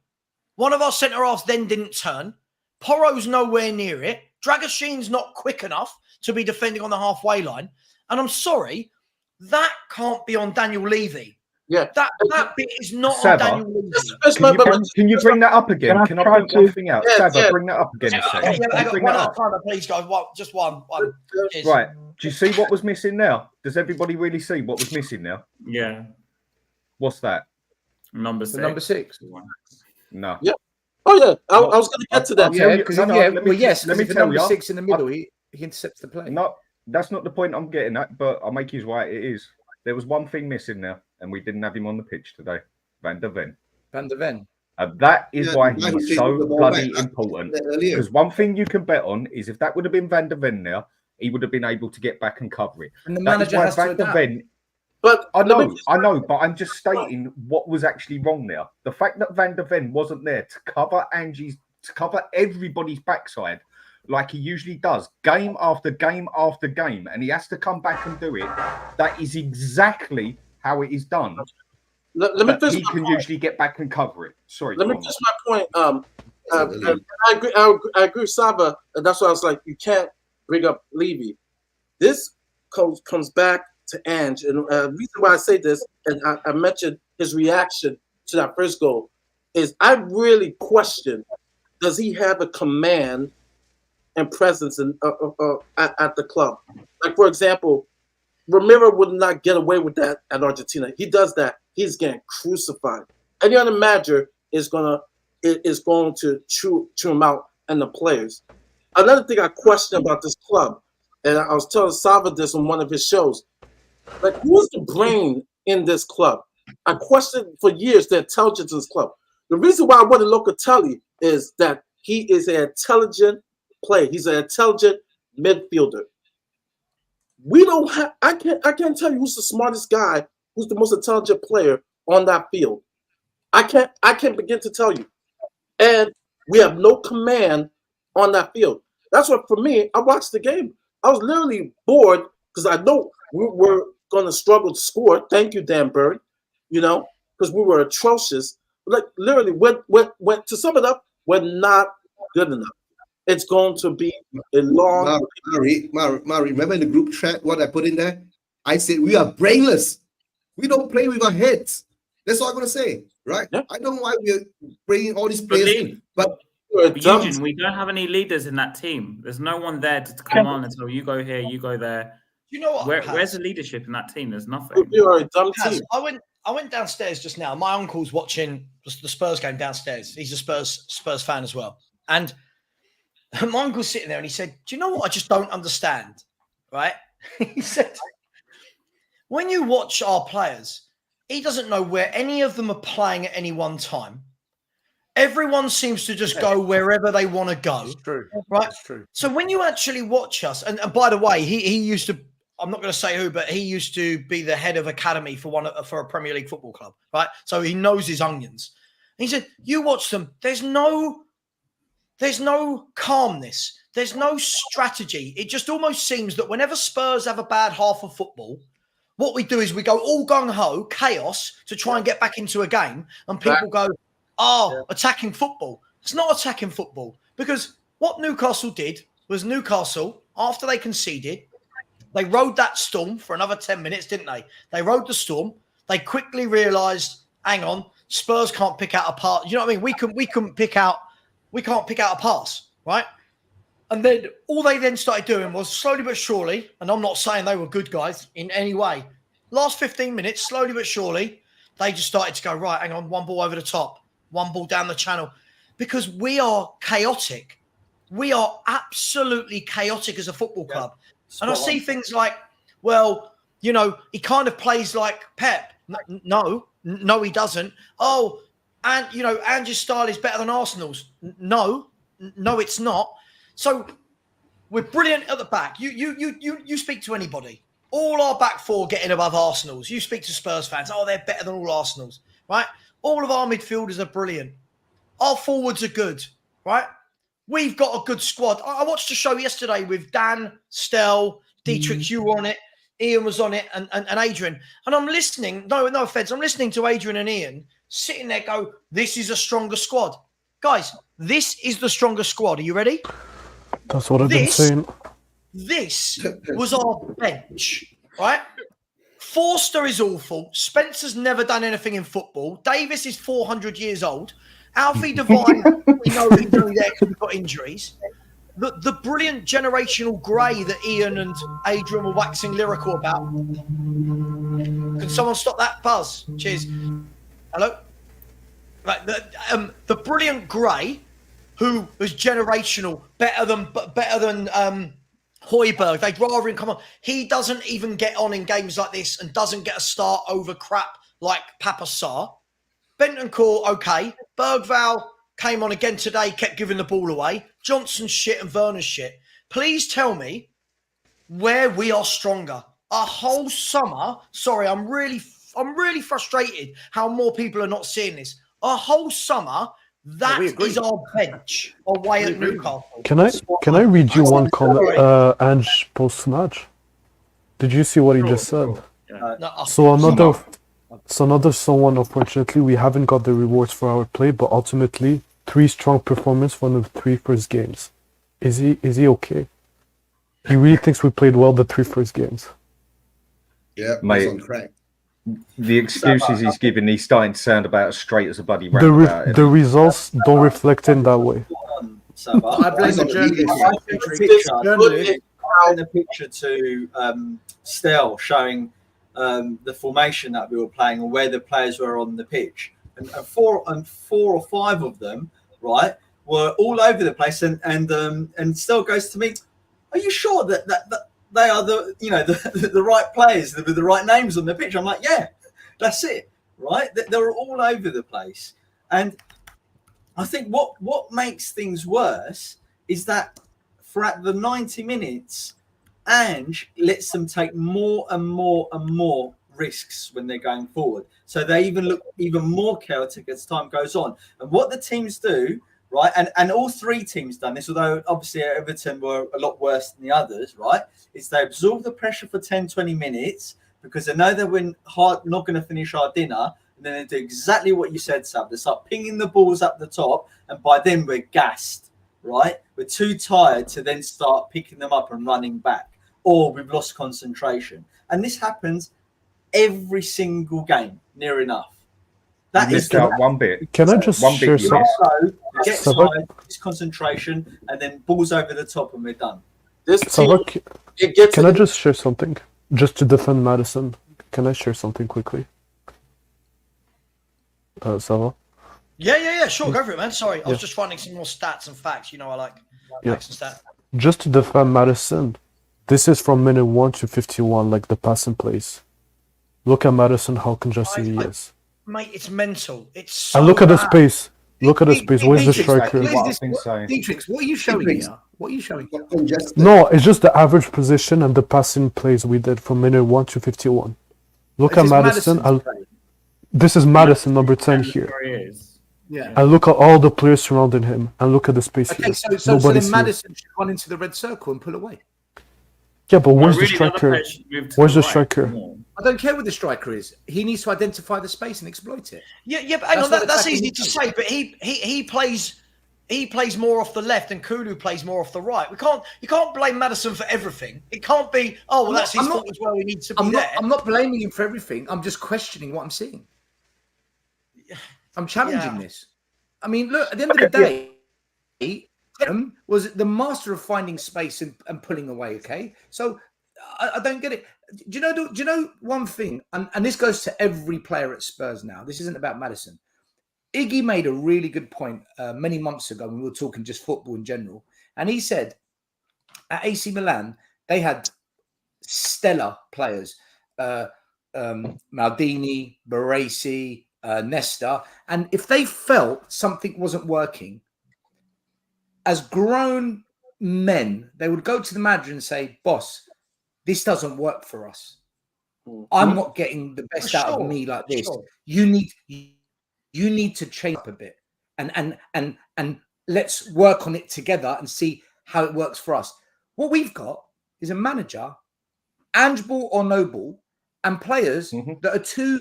One of our centre-halves then didn't turn. Porro's nowhere near it. Dragoshin's not quick enough to be defending on the halfway line. And I'm sorry, that can't be on Daniel Levy. Yeah. That bit is not Sava, on Daniel Levy. Can you bring that up again? Can I point one thing out? Sava, bring that up again a second. One at a time, please, guys. Just one. Right. Do you see what was missing now? Does everybody really see what was missing now? Yeah. What's that? Number 6. Number 6. No. Yeah. Oh yeah. I was going to get to that. Let me tell you. Number 6 in the middle, he intercepts the play. No, that's not the point I'm getting at, but I'll make you right. It is. There was one thing missing now, and we didn't have him on the pitch today. Van der Ven. And that is why he's so bloody important. Because one thing you can bet on is if that would have been Van der Ven now, he would have been able to get back and cover it. And the manager has to adapt. But I know, but I'm just stating what was actually wrong there. The fact that Van der Ven wasn't there to cover everybody's backside like he usually does, game after game after game, and he has to come back and do it. That is exactly how it is done. Let me finish. He can usually get back and cover it. Sorry. Let me finish my point. I agree with Saba, and that's why I was like, you can't bring up Levy. This comes back to Ange, and the reason why I say this, and I mentioned his reaction to that first goal, is I really question: does he have a command and presence at the club? Like, for example, Romero would not get away with that at Argentina. He does that, he's getting crucified. Any other manager is going to chew him out, and the players. Another thing I question about this club, and I was telling Sava this on one of his shows, like, who's the brain in this club? I questioned for years the intelligence of this club. The reason why I wanted Locatelli is that he is an intelligent player. He's an intelligent midfielder. We don't have. I can't tell you who's the smartest guy, who's the most intelligent player on that field. I can't begin to tell you. And we have no command on that field. That's what, for me, I watched the game. I was literally bored because I know we were going to struggle to score. Thank you, Dan Bird. Because we were atrocious. Like, literally, went to sum it up, we're not good enough. It's going to be a long. Mari, remember in the group chat what I put in there? I said we are brainless. We don't play with our heads. That's all I'm going to say, right? Yeah. I don't know why we're bringing all these players in, but Eugene, we don't have any leaders in that team. There's no one there to come on and tell you go here, you go there. You know what? Where's the leadership in that team? There's nothing. You're a dumb team. I went downstairs just now. My uncle's watching the Spurs game downstairs. He's a Spurs fan as well. And my uncle's sitting there and he said, do you know what I just don't understand? Right? He said, when you watch our players, he doesn't know where any of them are playing at any one time. Everyone seems to just go wherever they want to go. It's true. Right? It's true. So when you actually watch us, and by the way, he used to, I'm not going to say who, but he used to be the head of academy for a Premier League football club, right? So he knows his onions. And he said, you watch them, there's no calmness. There's no strategy. It just almost seems that whenever Spurs have a bad half of football, what we do is we go all gung-ho, chaos, to try and get back into a game. And people go, attacking football. It's not attacking football, because what Newcastle did was Newcastle, after they conceded, they rode that storm for another 10 minutes, didn't they? They rode the storm. They quickly realised, hang on, Spurs can't pick out a pass. You know what I mean? We can't pick out a pass, right? And then all they then started doing was slowly but surely, and I'm not saying they were good guys in any way. Last 15 minutes, slowly but surely, they just started to go, right, hang on, one ball over the top, one ball down the channel. Because we are chaotic. We are absolutely chaotic as a football club. And I see things like, well, you know, he kind of plays like Pep. No, he doesn't. Oh, and, you know, Ange's style is better than Arsenal's. No, it's not. So we're brilliant at the back. You speak to anybody. All our back four getting above Arsenal's. You speak to Spurs fans. Oh, they're better than all Arsenal's, right? All of our midfielders are brilliant. Our forwards are good, right? We've got a good squad. I watched a show yesterday with Dan, Stel, Dietrich, you were on it, Ian was on it, and Adrian. And I'm listening, no offense, I'm listening to Adrian and Ian sitting there go, this is a stronger squad. Guys, this is the stronger squad. Are you ready? That's what I've been saying. This was our bench, right? Forster is awful. Spencer's never done anything in football. Davis is 400 years old. Alfie Devine, we know he's only there because we've got injuries. The brilliant generational grey that Ian and Adrian were waxing lyrical about. Can someone stop that buzz? Cheers. Hello? Right, the brilliant grey, who was generational, better than Højbjerg. They'd rather him come on. He doesn't even get on in games like this and doesn't get a start over crap like Papa Sarr. Bentancur, okay. Bergvall came on again today, kept giving the ball away. Johnson's shit and Werner's shit. Please tell me where we are stronger. A whole summer. Sorry, I'm really frustrated how more people are not seeing this. A whole summer. That is our bench away at Newcastle. Can I read you one comment Ange post-match? Did you see what he just said? So another someone, unfortunately, we haven't got the rewards for our play, but ultimately 3 strong performances from the 3 first games. Is he okay? He really thinks we played well the 3 first games. Yeah, mate. On track. The excuses he's giving, he's starting to sound about as straight as a bloody roundabout. The results don't reflect him that way. I blame the journalist. I sent a picture to Stel showing the formation that we were playing and where the players were on the pitch, and four or five of them, right, were all over the place. And Stel goes to me, "Are you sure that they are the right players with the right names on the pitch?" I'm like, "Yeah, that's it, right? They're all over the place." And I think what makes things worse is that throughout the 90 minutes, Ange lets them take more and more and more risks when they're going forward. So they even look even more chaotic as time goes on. And what the teams do, right, and all 3 teams done this, although obviously Everton were a lot worse than the others, right, is they absorb the pressure for 10, 20 minutes because they know they're not going to finish our dinner, and then they do exactly what you said, Sab. They start pinging the balls up the top, and by then we're gassed, right? We're too tired to then start picking them up and running back, or we've lost concentration. And this happens every single game, near enough. That is one bit. Can I just share some? Get tired, concentration, and then balls over the top, and we're done. Can I just share something? Just to defend Madison. Can I share something quickly? Sava? Yeah, sure. Go for it, man. Sorry, I was just finding some more stats and facts. You know, I like facts and stats. Just to defend Madison, this is from minute 1 to 51, like the passing plays. Look at Madison, how congested he is. Mate, it's mental. It's so and look at the bad. space. Look at the space. Where's the striker? Dietrich, what are you showing here? What are you showing here? No, it's just the average position and the passing plays we did from minute 1 to 51. Look at Madison. This is Madison, number 10 here. Yeah. And look at all the players surrounding him. And look at the space here. Okay, so then Madison should run into the red circle and pull away. Yeah, but where's the striker? Where's the striker? I don't care what the striker is. He needs to identify the space and exploit it. Yeah, but hang on, that's easy to say. But he plays more off the left, and Kulu plays more off the right. You can't blame Maddison for everything. It can't be. Oh, well, that's his fault as well. He needs to be there. I'm not blaming him for everything. I'm just questioning what I'm seeing. I'm challenging this. I mean, look. At the end of the day, Tottenham was the master of finding space and pulling away. Okay, so I don't get it. Do you know one thing? And this goes to every player at Spurs now. This isn't about Maddison. Iggy made a really good point many months ago when we were talking just football in general. And he said at AC Milan, they had stellar players. Maldini, Baresi, Nesta. And if they felt something wasn't working, as grown men, they would go to the manager and say, boss, this doesn't work for us. I'm not getting the best out of me like this. You need to change up a bit and let's work on it together and see how it works for us. What we've got is a manager, Ange ball or no ball, and players that are too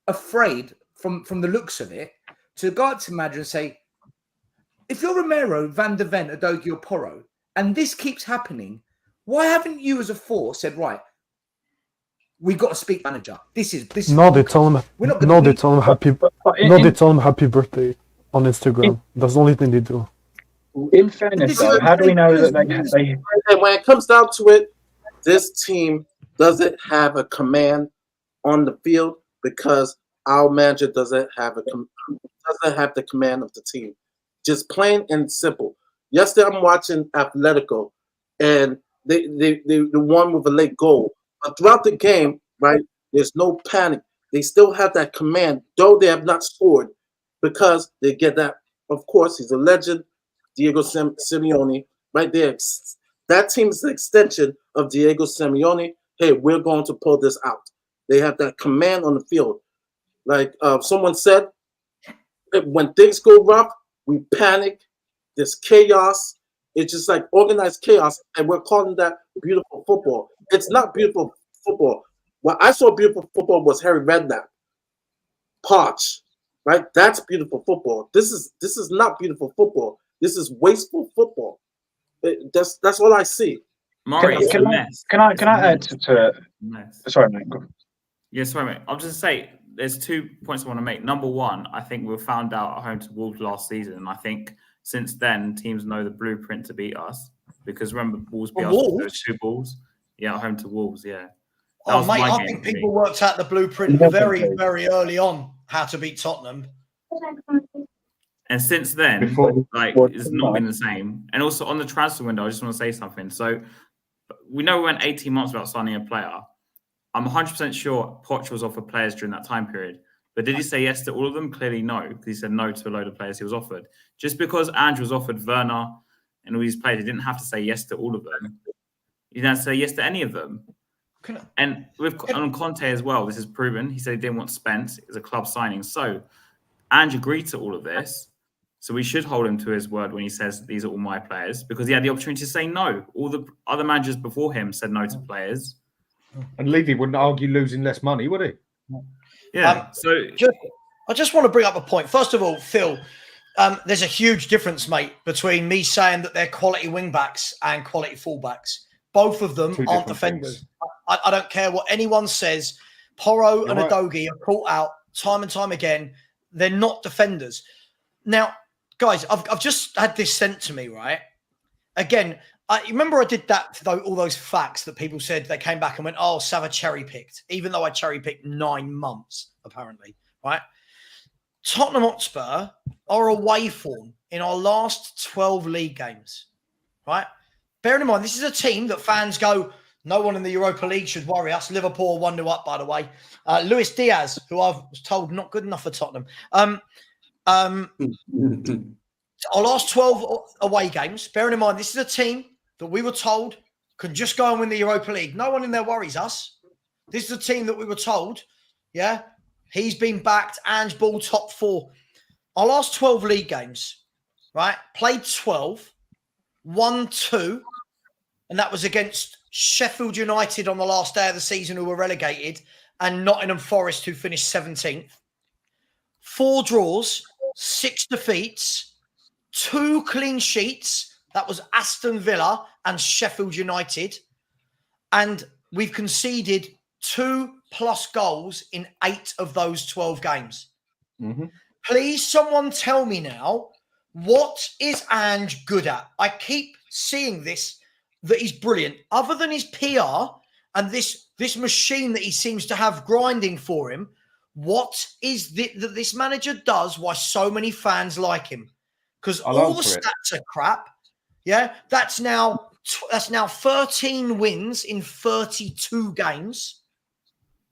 afraid from the looks of it to go out to the manager and say, if you're Romero, Van der Ven, Udogie or Porro, and this keeps happening, why haven't you as a force said, right, we got to speak manager. This is no, they tell him they tell him happy birthday on Instagram. That's the only thing they do. In fairness, though, how do we know that they And when it comes down to it, this team doesn't have a command on the field because our manager doesn't have the command of the team. Just plain and simple. Yesterday, I'm watching Atletico, and they won with a late goal. But throughout the game, right, there's no panic. They still have that command, though they have not scored, because they get that. Of course, he's a legend, Diego Simeone, right there. That team's the extension of Diego Simeone. Hey, we're going to pull this out. They have that command on the field. Like someone said, when things go rough, we panic. There's chaos. It's just like organized chaos, and we're calling that beautiful football. It's not beautiful football. What I saw beautiful football was Harry Redknapp, Poch, right? That's beautiful football. This is not beautiful football. This is wasteful football. That's all I see. Murray, can I add to sorry, mate. Go. Yeah, sorry, mate. I'll just say there's 2 points I want to make. Number one, I think we found out at home to Wolves last season, and I think since then teams know the blueprint to beat us. Because remember, Wolves beat us with those 2 balls. Yeah, at home to Wolves. Yeah. Mate, I think people worked out the blueprint very, very early on how to beat Tottenham. And since then, it's not been the same. And also on the transfer window, I just want to say something. So we know we went 18 months without signing a player. I'm 100% sure Poch was offered players during that time period. But did he say yes to all of them? Clearly no, because he said no to a load of players he was offered. Just because Andrew was offered Werner and all these players, he didn't have to say yes to all of them. He didn't have to say yes to any of them. And on Conte as well, this is proven. He said he didn't want Spence. It was a club signing. So Andrew agreed to all of this. So we should hold him to his word when he says these are all my players, because he had the opportunity to say no. All the other managers before him said no to players. And Levy wouldn't argue losing less money, would he? Yeah. I just want to bring up a point. First of all, Phil, there's a huge difference, mate, between me saying that they're quality wing backs and quality fullbacks. Both of them aren't defenders. I don't care what anyone says. Porro and Udogie are caught out time and time again. They're not defenders. Now, guys, I've just had this sent to me, right? Again, I remember I did that for all those facts that people said. They came back and went, oh, Sava cherry-picked, even though I cherry-picked 9 months, apparently, right? Tottenham Hotspur are away form in our last 12 league games, right? Bearing in mind, this is a team that fans go, no one in the Europa League should worry us. Liverpool 1-0 up, by the way. Luis Diaz, who I was told not good enough for Tottenham. Our last 12 away games, bearing in mind, this is a team that we were told can just go and win the Europa League. No one in there worries us. This is a team that we were told, yeah, he's been backed, Ange Ball top 4. Our last 12 league games, right, played 12, won 2, and that was against Sheffield United on the last day of the season who were relegated, and Nottingham Forest who finished 17th. 4 draws, 6 defeats, 2 clean sheets. That was Aston Villa and Sheffield United. And we've conceded 2+ goals in 8 of those 12 games. Mm-hmm. Please, someone tell me now, what is Ange good at? I keep seeing this, that he's brilliant. Other than his PR and this machine that he seems to have grinding for him, what is that this manager does why so many fans like him? Because all the stats are crap. Yeah, that's now 13 wins in 32 games.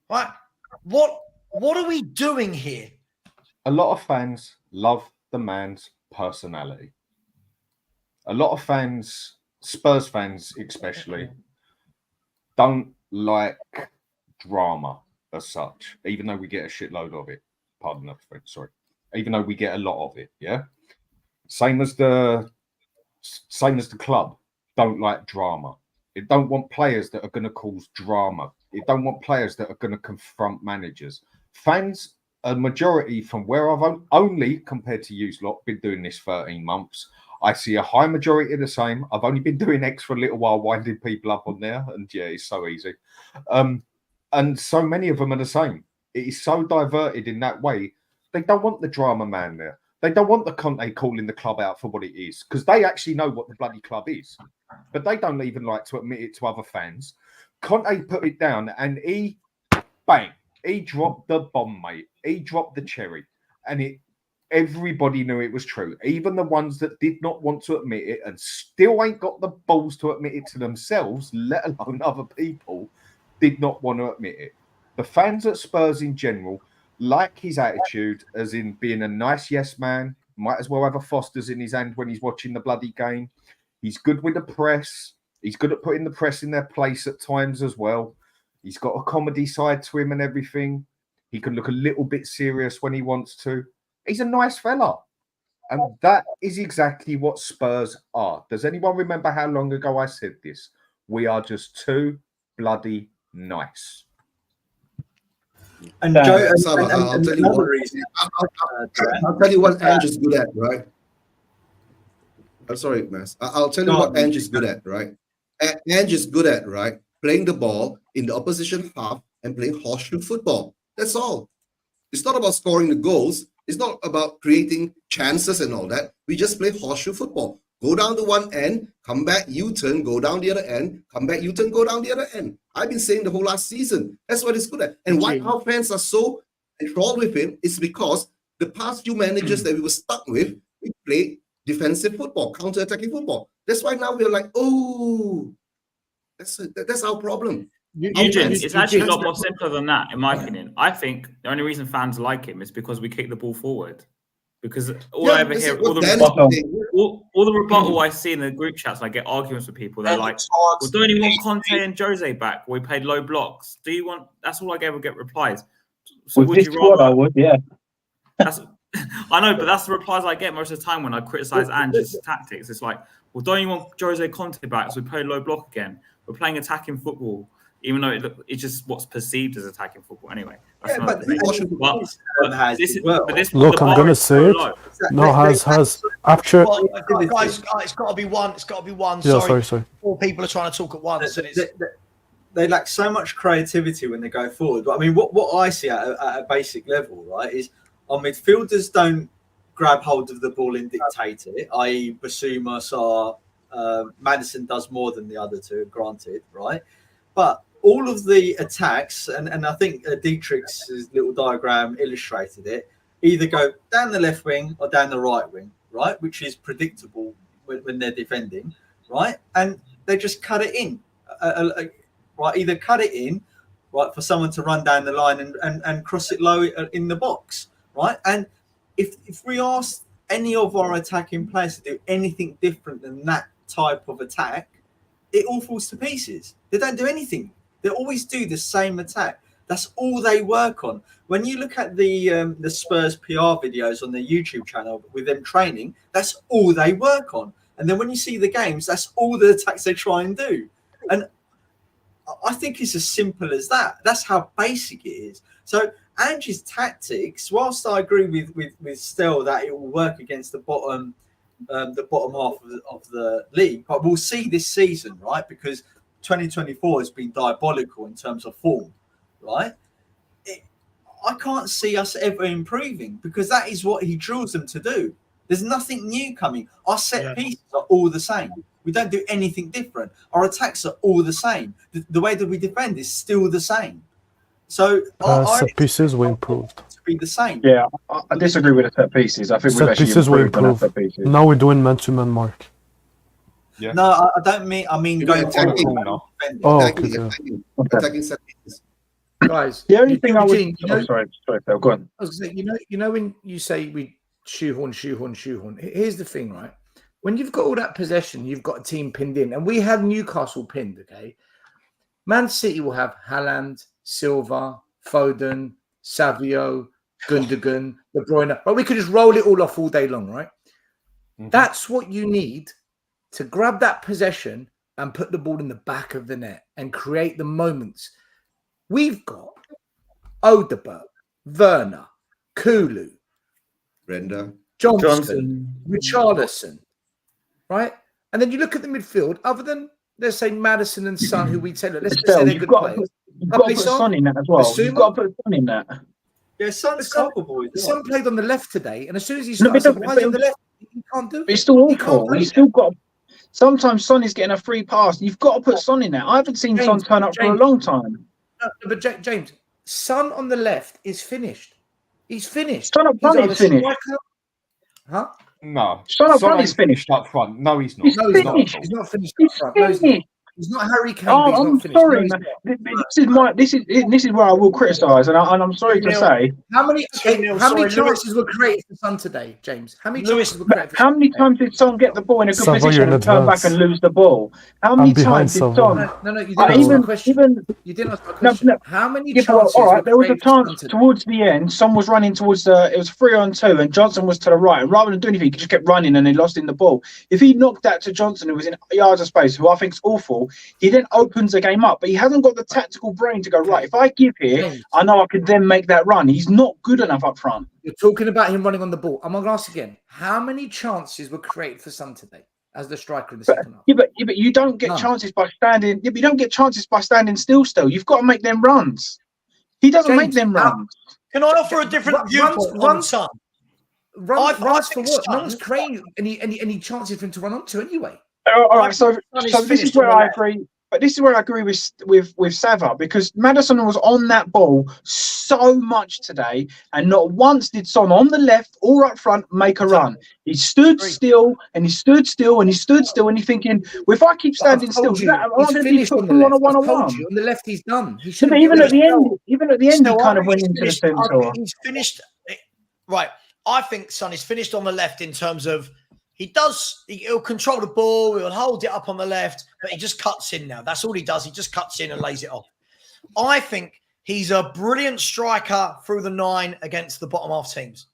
Right? What are we doing here? A lot of fans love the man's personality. A lot of fans, Spurs fans especially, don't like drama as such, even though we get a shitload of it. Pardon the French, sorry. Even though we get a lot of it, yeah. Same as the club don't like drama. It don't want players that are going to cause drama. It don't want players that are going to confront managers. Fans, a majority from where I've only, compared to you lot, been doing this 13 months. I see a high majority of the same. I've only been doing X for a little while, winding people up on there, and yeah, it's so easy. And so many of them are the same. It is so diverted in that way. They don't want the drama man there. They don't want the Conte calling the club out for what it is, because they actually know what the bloody club is. But they don't even like to admit it to other fans. Conte put it down and he dropped the bomb, mate. He dropped the cherry. And everybody knew it was true. Even the ones that did not want to admit it and still ain't got the balls to admit it to themselves, let alone other people, did not want to admit it. The fans at Spurs in general like his attitude, as in being a nice yes man. Might as well have a Foster's in his hand when he's watching the bloody game. He's good with the press. He's good at putting the press in their place at times as well. He's got a comedy side to him and everything. He can look a little bit serious when he wants to. He's a nice fella. And that is exactly what Spurs are. Does anyone remember how long ago I said this? We are just too bloody nice. And Joe, I'll tell you what Ange is good at, right? I'm sorry, Mas. I'll tell you what Ange is good at, right? Ange is good at, right? Playing the ball in the opposition half and playing horseshoe football. That's all. It's not about scoring the goals. It's not about creating chances and all that. We just play horseshoe football. Go down to one end, come back, U-turn, go down the other end, come back, U-turn, go down the other end. I've been saying the whole last season. That's what he's good at. And why our fans are so enthralled with him is because the past few managers that we were stuck with, we played defensive football, counter-attacking football. That's why now we're like, oh, that's our problem. Eugene, it's actually a lot more simpler than that, in my opinion. I think the only reason fans like him is because we kick the ball forward. Because all I ever hear, all the rebuttal I see in the group chats, I get arguments with people. They're like, well, don't you want Conte and Jose back? We played low blocks. Do you want? That's all I ever get replies. So with this squad, I would, yeah. I know, but that's the replies I get most of the time when I criticize Ange's tactics. It's like, well, don't you want Jose Conte back? So we play low block again. We're playing attacking football. Even though it's just what's perceived as attacking football, anyway. Look, I'm gonna say it. No, has after. Well, guys, it's got to be one. It's got to be one. Yeah, sorry. 4 people are trying to talk at once. They lack so much creativity when they go forward. But I mean, what I see at a basic level, right, is our midfielders don't grab hold of the ball and dictate it. I.e., Basuma, Maddison does more than the other two, granted, right? But all of the attacks, and I think Dietrich's little diagram illustrated it, either go down the left wing or down the right wing, right? Which is predictable when they're defending, right? And they just cut it in, right? Either cut it in, right, for someone to run down the line and cross it low in the box, right? And if we ask any of our attacking players to do anything different than that type of attack, it all falls to pieces. They don't do anything. They always do the same attack. That's all they work on. When you look at the Spurs PR videos on their YouTube channel with them training, that's all they work on. And then when you see the games, that's all the attacks they try and do. And I think it's as simple as that. That's how basic it is. So Ange's tactics, whilst I agree with Stel that it will work against the bottom half of the league, but we'll see this season, right? Because 2024 has been diabolical in terms of form, right? I can't see us ever improving because that is what he drills them to do. There's nothing new coming. Our set pieces are all the same. We don't do anything different. Our attacks are all the same. The way that we defend is still the same. So set pieces were improved. To be the same. Yeah, I disagree with the set pieces. I think set pieces were improved. Now we're doing man-to-man mark. Yeah. No, I don't mean. I mean going attacking. Attacking set pieces. Guys, the only thing I would. Sorry, Phil, go on. I was going to say, you know, when you say we shoehorn. Here's the thing, right? When you've got all that possession, you've got a team pinned in, and we have Newcastle pinned. Okay, Man City will have Haaland, Silva, Foden, Savio, Gundogan, De Bruyne, but we could just roll it all off all day long, right? Mm-hmm. That's what you need to grab that possession and put the ball in the back of the net and create the moments. We've got Odeberg, Werner, Kulu, Brenda, Johnson, Richarlison, right? And then you look at the midfield, other than, let's say, Maddison and Son, who we'd say, let's say they're good players. You've got to put Son in that as well. You've got to put Son in that. Yeah, Son's culpable. Son played on the left today, and as soon as he started, why is he on the left? He can't do it. It's still awful. He's still got... Sometimes Son is getting a free pass. You've got to put Son in there. I haven't seen Son turn up for a long time. No, but James, Son on the left is finished. He's finished. Son up front is finished. Huh? No. Son up front is finished. Up front. No, he's not. He's finished. He's not finished up front. No, he's not. He's not Harry Kane. Oh, I'm sorry, man. This is where I will criticise, and I'm sorry to say. How many chances were created for Son today, James? How many chances were created? How many times did Son get the ball in a good position and turn back and lose the ball? How many times did Son? No, you didn't ask my question. You didn't ask my question. How many chances? All right, there was a chance towards the end. Son was running towards the. It was 3-on-2, and Johnson was to the right. And rather than do anything, he just kept running, and he lost in the ball. If he knocked that to Johnson, who was in yards of space, who I think is awful. He then opens the game up, but he hasn't got the tactical brain to go, right, if I give here, I know I could then make that run. He's not good enough up front. You're talking about him running on the ball. I'm going to ask again. How many chances were created for Son today as the striker in the second half? Yeah, but you don't get chances by standing. Yeah, but you don't get chances by standing still. You've got to make them runs. He doesn't make them runs. Can I offer a different viewpoint on Son? Runs for what? No one's creating any chances for him to run onto anyway. All right, so this is where I agree. But this is where I agree with Sava, because Maddison was on that ball so much today, and not once did Son on the left or up front make a run. He stood still, and he stood still, and he stood still, and you're thinking, well, if I keep standing still, I'm going to be put through on a one-on-one. On the left, he's done. Even at the end, he kind of went into the center. He's finished. Right, I think Son is finished on the left in terms of. He'll control the ball, he'll hold it up on the left, but he just cuts in now. That's all he does. He just cuts in and lays it off. I think he's a brilliant striker through the 9 against the bottom half teams.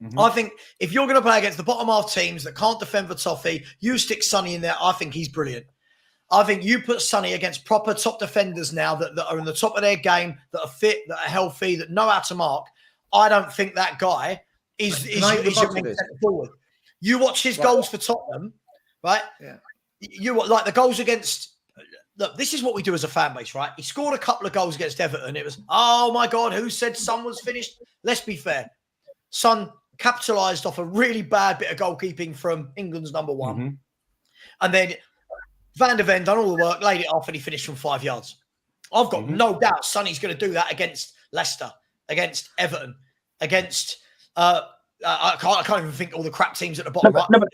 Mm-hmm. I think if you're going to play against the bottom half teams that can't defend for Toffee, you stick Sonny in there. I think he's brilliant. I think you put Sonny against proper top defenders now that are in the top of their game, that are fit, that are healthy, that know how to mark. I don't think that guy is your main centre forward. You watch his goals for Tottenham, right? Yeah. You like the goals against. Look, this is what we do as a fan base, right? He scored a couple of goals against Everton. It was, oh my God, who said Son was finished? Let's be fair. Son capitalised off a really bad bit of goalkeeping from England's number 1. Mm-hmm. And then Van der Ven done all the work, laid it off, and he finished from 5 yards. I've got no doubt Sonny's going to do that against Leicester, against Everton, against. I can't even think all the crap teams at the bottom. But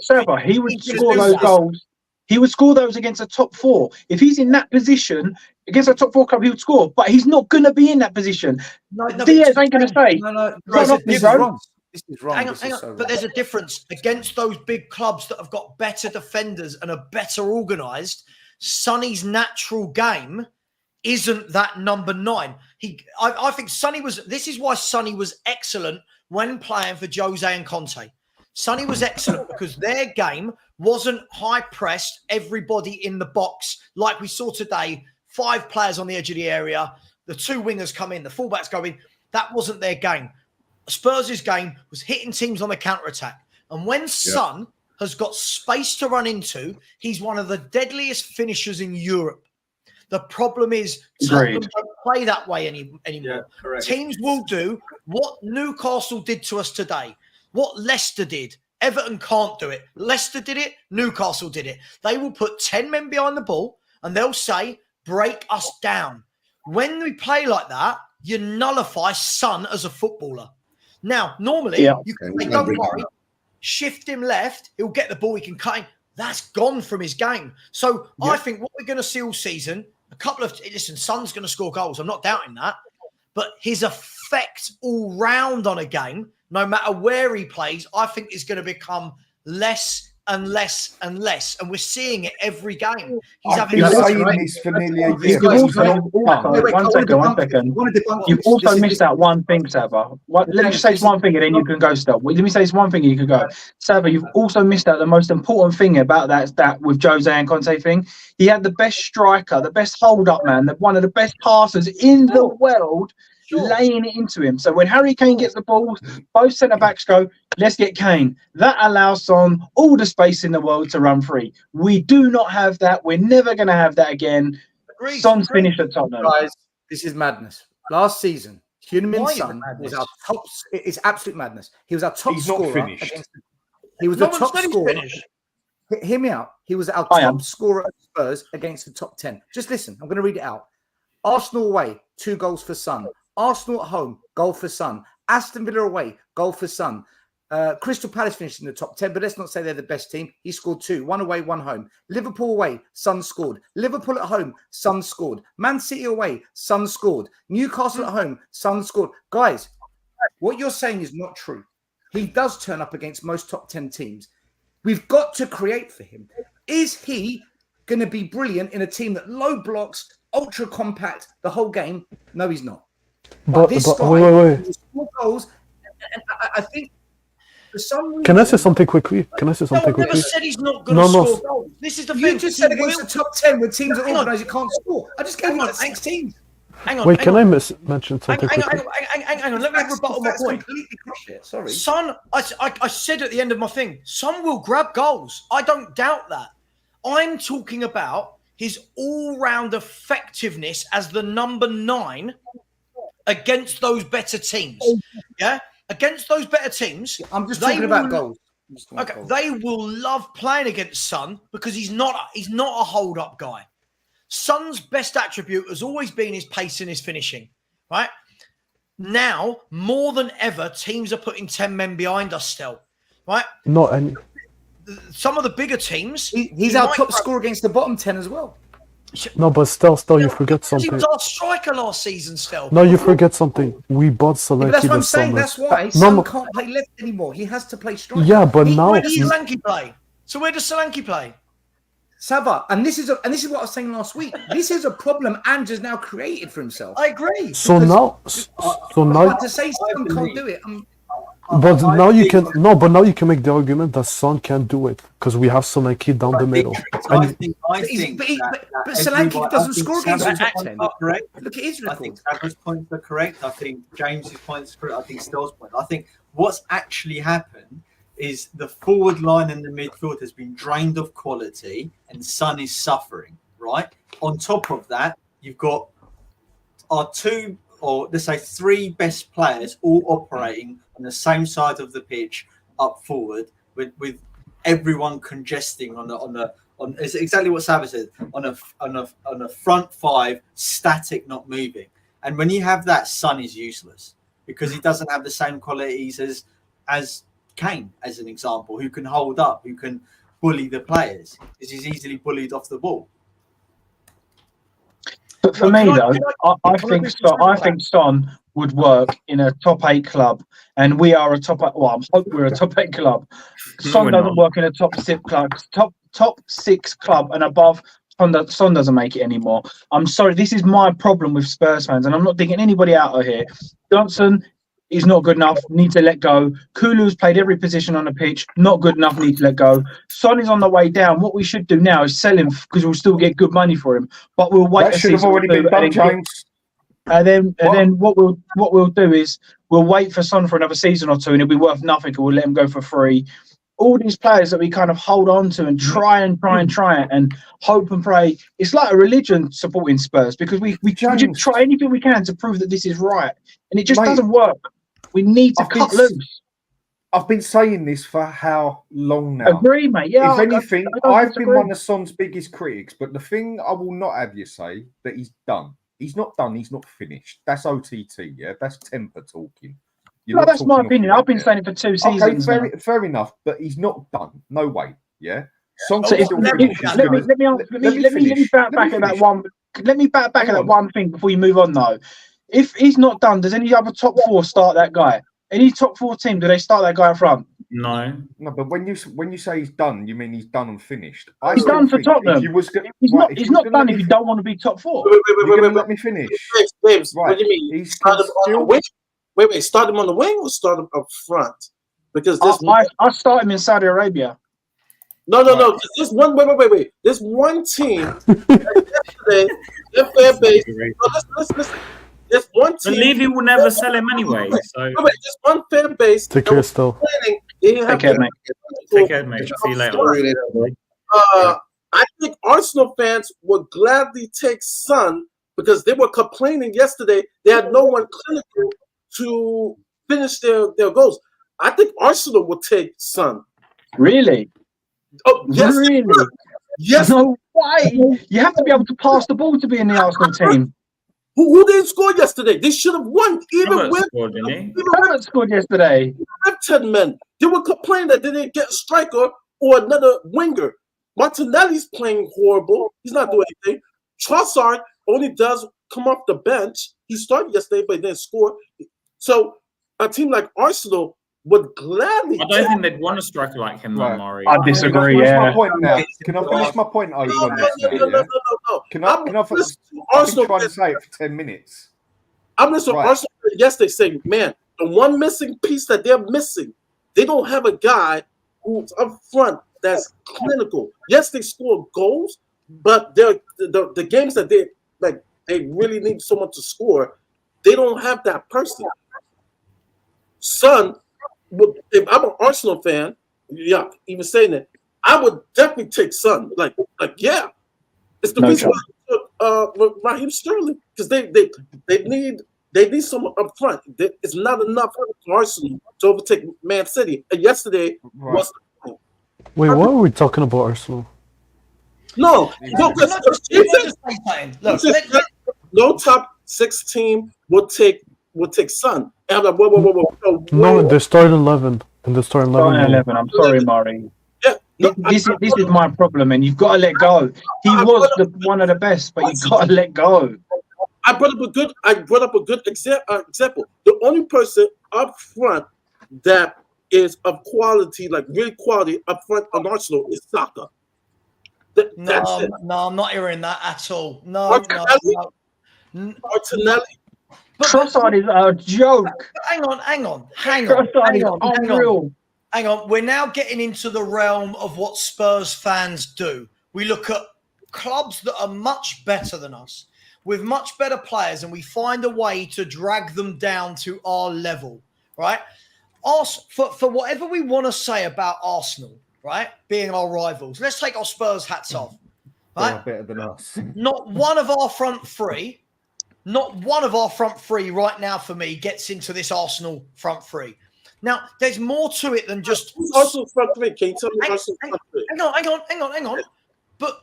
Sava, he would score those goals. He would score those against a top 4. If he's in that position against a top 4 club, he would score. But he's not going to be in that position. Diaz ain't going to say. This is wrong. Hang on. But there's a difference against those big clubs that have got better defenders and are better organised. Sonny's natural game isn't that number 9. I think Sonny was. This is why Sonny was excellent when playing for Jose and Conte. Sonny was excellent because their game wasn't high pressed, everybody in the box like we saw today 5 players on the edge of the area. The 2 wingers come in, the fullbacks go in. That wasn't their game. Spurs' game was hitting teams on the counter-attack. And when Son has got space to run into, he's one of the deadliest finishers in Europe. The problem is Tottenham don't play that way anymore. Yeah, teams will do what Newcastle did to us today, what Leicester did. Everton can't do it. Leicester did it. Newcastle did it. They will put 10 men behind the ball and they'll say, break us down. When we play like that, you nullify Son as a footballer. Now, normally, you can say, don't worry, shift him left, he'll get the ball, he can cut him. That's gone from his game. So I think what we're going to see all season, Son's going to score goals. I'm not doubting that. But his effect all round on a game, no matter where he plays, I think is going to become less and less and less. And we're seeing it every game. He's having this for nearly a year. One second. You've also missed out one thing, Saba. Let me just say this one thing and then you can go, Stop. Let me say this one thing and you can go. Saba, you've also missed out the most important thing about that with Jose and Conte thing. He had the best striker, the best hold-up man, one of the best passers in the world, laying it into him. So when Harry Kane gets the ball, both centre-backs go, let's get Kane. That allows Son all the space in the world to run free. We do not have that. We're never going to have that again. Son's finished at Tottenham. Guys, this is madness. Last season, Heung-min Son was our top. It's absolute madness. He was our top scorer. He was the top scorer. Hear me out. He was our top scorer at Spurs against the top 10. Just listen. I'm going to read it out. Arsenal away, 2 goals for Son. Arsenal at home, goal for Son. Aston Villa away, goal for Son. Crystal Palace finished in the top 10, but let's not say they're the best team. He scored 2, 1 away, 1 home. Liverpool away, Son scored. Liverpool at home, Son scored. Man City away, Son scored. Newcastle at home, Son scored. Guys, what you're saying is not true. He does turn up against most top 10 teams. We've got to create for him. Is he going to be brilliant in a team that low blocks, ultra compact the whole game? No, he's not. But this guy, wait. 4 goals, and I think for some reason... Can I say something quickly? I never said he's not going to score goals. This is the thing. You just said against the top 10 with teams that organise you can't score. I just gave you 6 teams. Hang on. Wait, can I mention something quickly? Hang on. Let me rebuttal my point. Sorry. Son, I said at the end of my thing, Son will grab goals. I don't doubt that. I'm talking about his all-round effectiveness as the number 9 against those better teams. Yeah? Against those better teams. I'm just talking about goals. Okay, they will love playing against Son because he's not a hold-up guy. Son's best attribute has always been his pace and his finishing, right? Now, more than ever, teams are putting 10 men behind us still, right? Not any. Some of the bigger teams... He's our top scorer against the bottom 10 as well. No, but still, you forget something. He was our striker last season still. No, you forget something. We bought Solanke. That's what I'm saying. That's why Son can't play left anymore. He has to play striker. Yeah, but now... Where does Solanke play? So where does Solanke play? Sava, and this is what I was saying last week. This is a problem Ange has now created for himself. I agree. So now to say Son can't do it. But now you can make the argument that Son can't do it because we have Solanke down the middle. I think but Solanke doesn't score against the top 10. Correct. Look at his record. I think Sava's points are correct. I think James's points are correct. I think Stell's point. I think what's actually happened is the forward line and the midfield has been drained of quality and Son is suffering, right? On top of that, you've got our 2 or let's say 3 best players all operating on the same side of the pitch up forward with everyone congesting on it's exactly what Sava said, on a front 5 static, not moving. And when you have that, Son is useless because he doesn't have the same qualities as Kane, as an example, who can hold up, who can bully the players, because he's easily bullied off the ball. But for me, though, I think Son would work in a top 8 club, and we are a top 8. Well, I hope we're a top 8 club. Son doesn't work in a top 6 club, top 6 club and above. Son doesn't make it anymore. I'm sorry, this is my problem with Spurs fans, and I'm not digging anybody out of here. Johnson is not good enough, need to let go. Kulu's played every position on the pitch, not good enough, need to let go. Son is on the way down. What we should do now is sell him because we'll still get good money for him. But we'll wait. That should have already been done, James. And then what we'll do is we'll wait for Son for another season or two, and it'll be worth nothing, and we'll let him go for free. All these players that we kind of hold on to and try and hope and pray. It's like a religion supporting Spurs because we just try anything we can to prove that this is right, and it just doesn't work. We need to cut loose. I've been saying this for how long now? Agree, mate. Yeah. If anything, I've been one of Son's biggest critics, but the thing I will not have you say that he's done. He's not done. He's not finished. That's OTT. Yeah, that's temper talking. No, that's my opinion. I've been saying it for 2 seasons. Okay, fair enough. But he's not done. No way. Yeah. Let me back at that one. Let me back at that one thing before you move on, though. If he's not done, does any other top 4 start that guy? Any top 4 team, do they start that guy up front? No. But when you say he's done, you mean he's done and finished. He's done for Tottenham. He's not done if you don't want to be top 4. Wait, let me finish. James, what do you mean? Wait, start him on the wing or start him up front? Because I start him in Saudi Arabia. No. This one, wait. This one team yesterday, their fan base. Listen. This one team. But Levy will never sell him anyway. So this one fan base. Take care, still. Take care, mate. Take care, mate. See you later. I think Arsenal fans would gladly take Son because they were complaining yesterday. They had no one clinical to finish their goals. I think Arsenal would take Son. Really? Oh, yes. Really? Yes. No way. You have to be able to pass the ball to be in the Arsenal team. Who didn't score yesterday? They should have won. Even Havertz scored yesterday. With 10 men. They were complaining that they didn't get a striker or another winger. Martinelli's playing horrible. He's not doing anything. Trossard only does come off the bench. He started yesterday, but he didn't score. So a team like Arsenal would gladly. I don't think they'd want a striker like him, though, Murray. I disagree. My point now. Can I finish my point over on this? No. Can I finish? Arsenal trying to say it for 10 minutes. I'm listening to Arsenal yesterday saying, man, the one missing piece that they're missing, they don't have a guy who's up front that's clinical. Yes, they score goals, but the games that they really need someone to score, they don't have that person. Son, if I'm an Arsenal fan, even saying that, I would definitely take Son. Like, yeah, it's the reason why I took Raheem Sterling because they need someone up front. It's not enough for Arsenal to overtake Man City. And yesterday was. Wait, what are we talking about, Arsenal? No, no top 6 team will take Son. And I'm like, whoa. No, in the starting 11. In the starting 11. I'm sorry, Murray. Yeah, this is my problem, and you've got to let go. He was one of the best, but you've got to let go. I brought up a good example. The only person up front that is of quality, like really quality up front on Arsenal is Saka. No, I'm not hearing that at all. No. Martinelli. Trossard is a joke. Hang on. Hang on. We're now getting into the realm of what Spurs fans do. We look at clubs that are much better than us, with much better players, and we find a way to drag them down to our level, right? For whatever we want to say about Arsenal, right, being our rivals, let's take our Spurs hats off. Right? They're better than us. Not one of our front three right now for me gets into this Arsenal front three. Now, there's more to it than just Arsenal front three. Can you tell me Arsenal front three? Hang on. But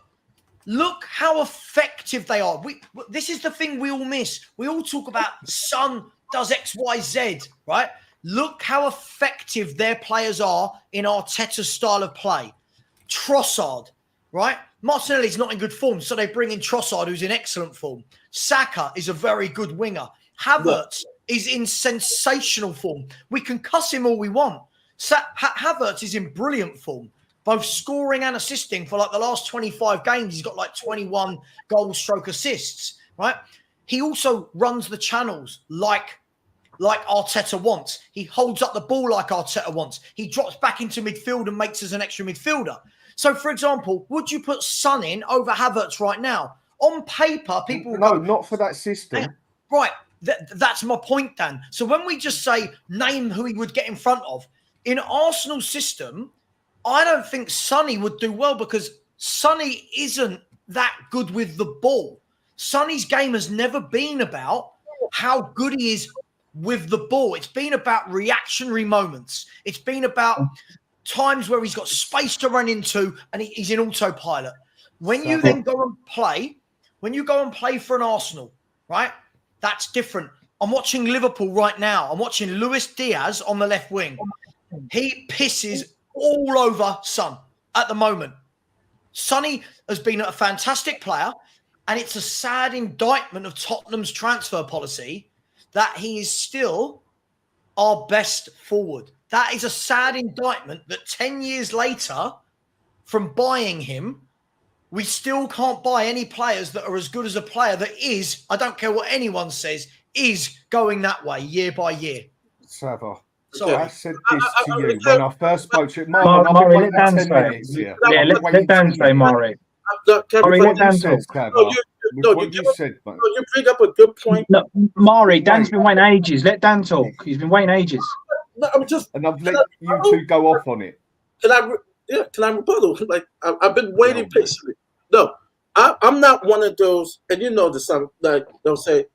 look how effective they are. This is the thing we all miss. We all talk about Son does X, Y, Z, right? Look how effective their players are in Arteta's style of play. Trossard, right? Martinelli's not in good form, so they bring in Trossard, who's in excellent form. Saka is a very good winger. Havertz is in sensational form. We can cuss him all we want. Havertz is in brilliant form, both scoring and assisting for like the last 25 games. He's got like 21 goal stroke assists, right? He also runs the channels like like Arteta wants. He holds up the ball like Arteta wants. He drops back into midfield and makes us an extra midfielder. So, for example, would you put Son in over Havertz right now? On paper, people will no, go, not for that system. Right, that's my point, Dan. So when we just say name who he would get in front of, in Arsenal's system, I don't think Sonny would do well because Sonny isn't that good with the ball. Sonny's game has never been about how good he is with the ball. It's been about reactionary moments. It's been about times where he's got space to run into and he's in autopilot. When you then go and play, for an Arsenal, right? That's different. I'm watching Liverpool right now. I'm watching Luis Diaz on the left wing. He pisses all over Son at the moment. Sonny has been a fantastic player, and it's a sad indictment of Tottenham's transfer policy that he is still our best forward. That is a sad indictment that 10 years later, from buying him, we still can't buy any players that are as good as a player that is, I don't care what anyone says, is going that way year by year. Sava, sorry. I said this to you when I first spoke to you. Mari, let Dan say. Yeah, let Dan say, Mari. Mari, let Dan talk. What you said, mate. No, you bring up a good point. No, Mari, Dan's been waiting ages. Let Dan talk. He's been waiting ages. No, I'm just. And I've let you two go off on it. Can I rebuttal? Like I've been waiting patiently. No, I'm not one of those, and you know this. Like they'll say,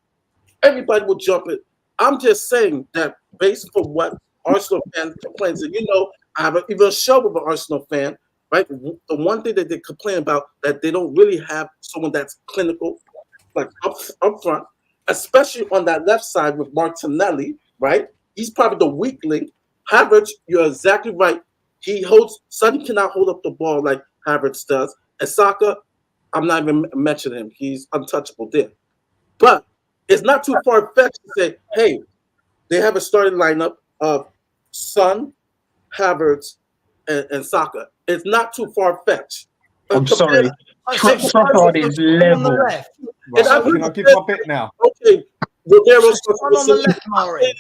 everybody will jump it. I'm just saying that based on what Arsenal fans complain, and you know, I have even a show with an Arsenal fan. Right, the one thing that they complain about that they don't really have someone that's clinical, like up front, especially on that left side with Martinelli. Right, he's probably the weak link. Havertz, you're exactly right. Sonny cannot hold up the ball like Havertz does. And Saka, I'm not even mentioning him. He's untouchable there. But it's not too far-fetched to say, hey, they have a starting lineup of Son, Havertz, and Saka. It's not too far-fetched. I'm sorry. Trossard is level. Right, can I give my bit now? Okay. On the left, Mari.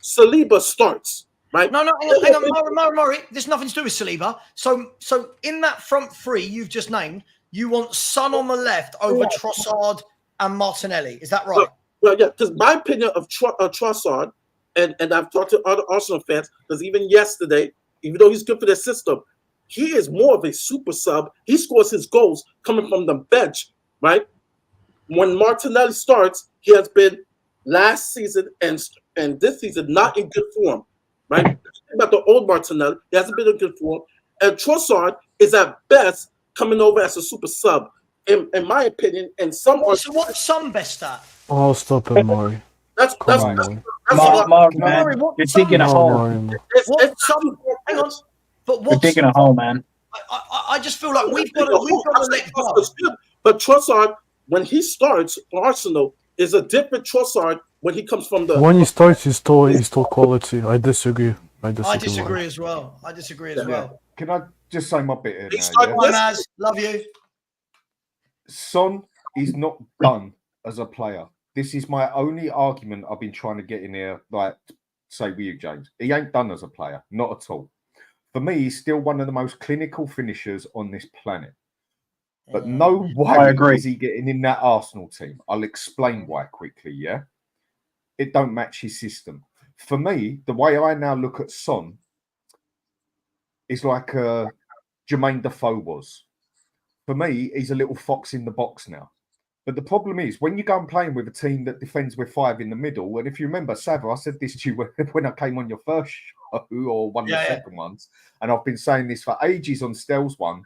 Saliba starts. Right? No, hang on, Murray. There's nothing to do with Saliba. So in that front three you've just named, you want Son on the left over Trossard and Martinelli. Is that right? Well, yeah, because my opinion of Trossard, and I've talked to other Arsenal fans, because even yesterday, even though he's good for their system, he is more of a super sub. He scores his goals coming from the bench, right? When Martinelli starts, he has been last season and this season not in good form. Right? About the old Martinelli, he hasn't been in good form. And Trossard is at best coming over as a super sub, in my opinion. And some so what's some best at? Oh, stop it, Mari. That's Mari, you're digging a hole. Hang on, but you're digging a hole, man. I just feel like we've got to let go. But Trossard, when he starts Arsenal, is a different Trossard when he comes from the. When he starts, he's still quality. I disagree. I disagree as well. Can I just say my bit here now? Love you. Son is not done as a player. This is my only argument I've been trying to get in here, like, say with you, James. He ain't done as a player, not at all. For me, he's still one of the most clinical finishers on this planet. But no way is he getting in that Arsenal team. I'll explain why quickly, yeah? It don't match his system. For me, the way I now look at Son is like Jermaine Defoe was. For me, he's a little fox in the box now. But the problem is, when you go and play with a team that defends with five in the middle, and if you remember, Sava, I said this to you when I came on your first show, or one of the second ones, and I've been saying this for ages on Stell's one,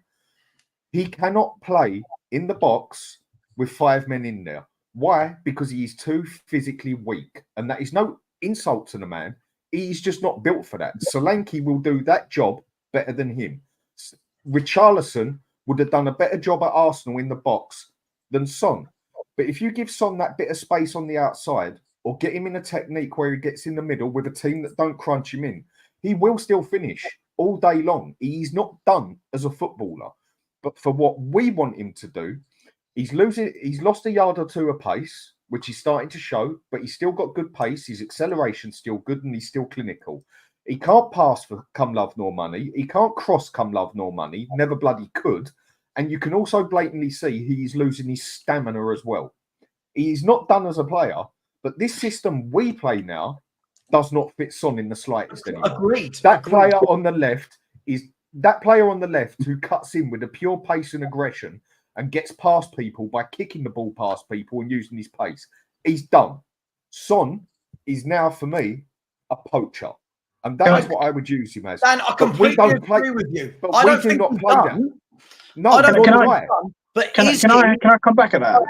he cannot play in the box with five men in there. Why? Because he is too physically weak. And that is no insult to the man. He's just not built for that. Solanke will do that job better than him. Richarlison would have done a better job at Arsenal in the box than Son. But if you give Son that bit of space on the outside, or get him in a technique where he gets in the middle with a team that don't crunch him in, he will still finish all day long. He's not done as a footballer. But for what we want him to do, he's lost a yard or two of pace. which he's starting to show, but he's still got good pace. His acceleration's still good, and he's still clinical. He can't pass for come love nor money. He can't cross come love nor money. Never bloody could. And you can also blatantly see he's losing his stamina as well. He's not done as a player, but this system we play now does not fit Son in the slightest anymore. Agreed. That player on the left is that player on the left who cuts in with a pure pace and aggression and gets past people by kicking the ball past people and using his pace. He's done. Son is now, for me, a poacher. And that is what I would use him as. Dan, I completely agree with you. But I we don't do think not he's play done. that. No, Can I come back at that?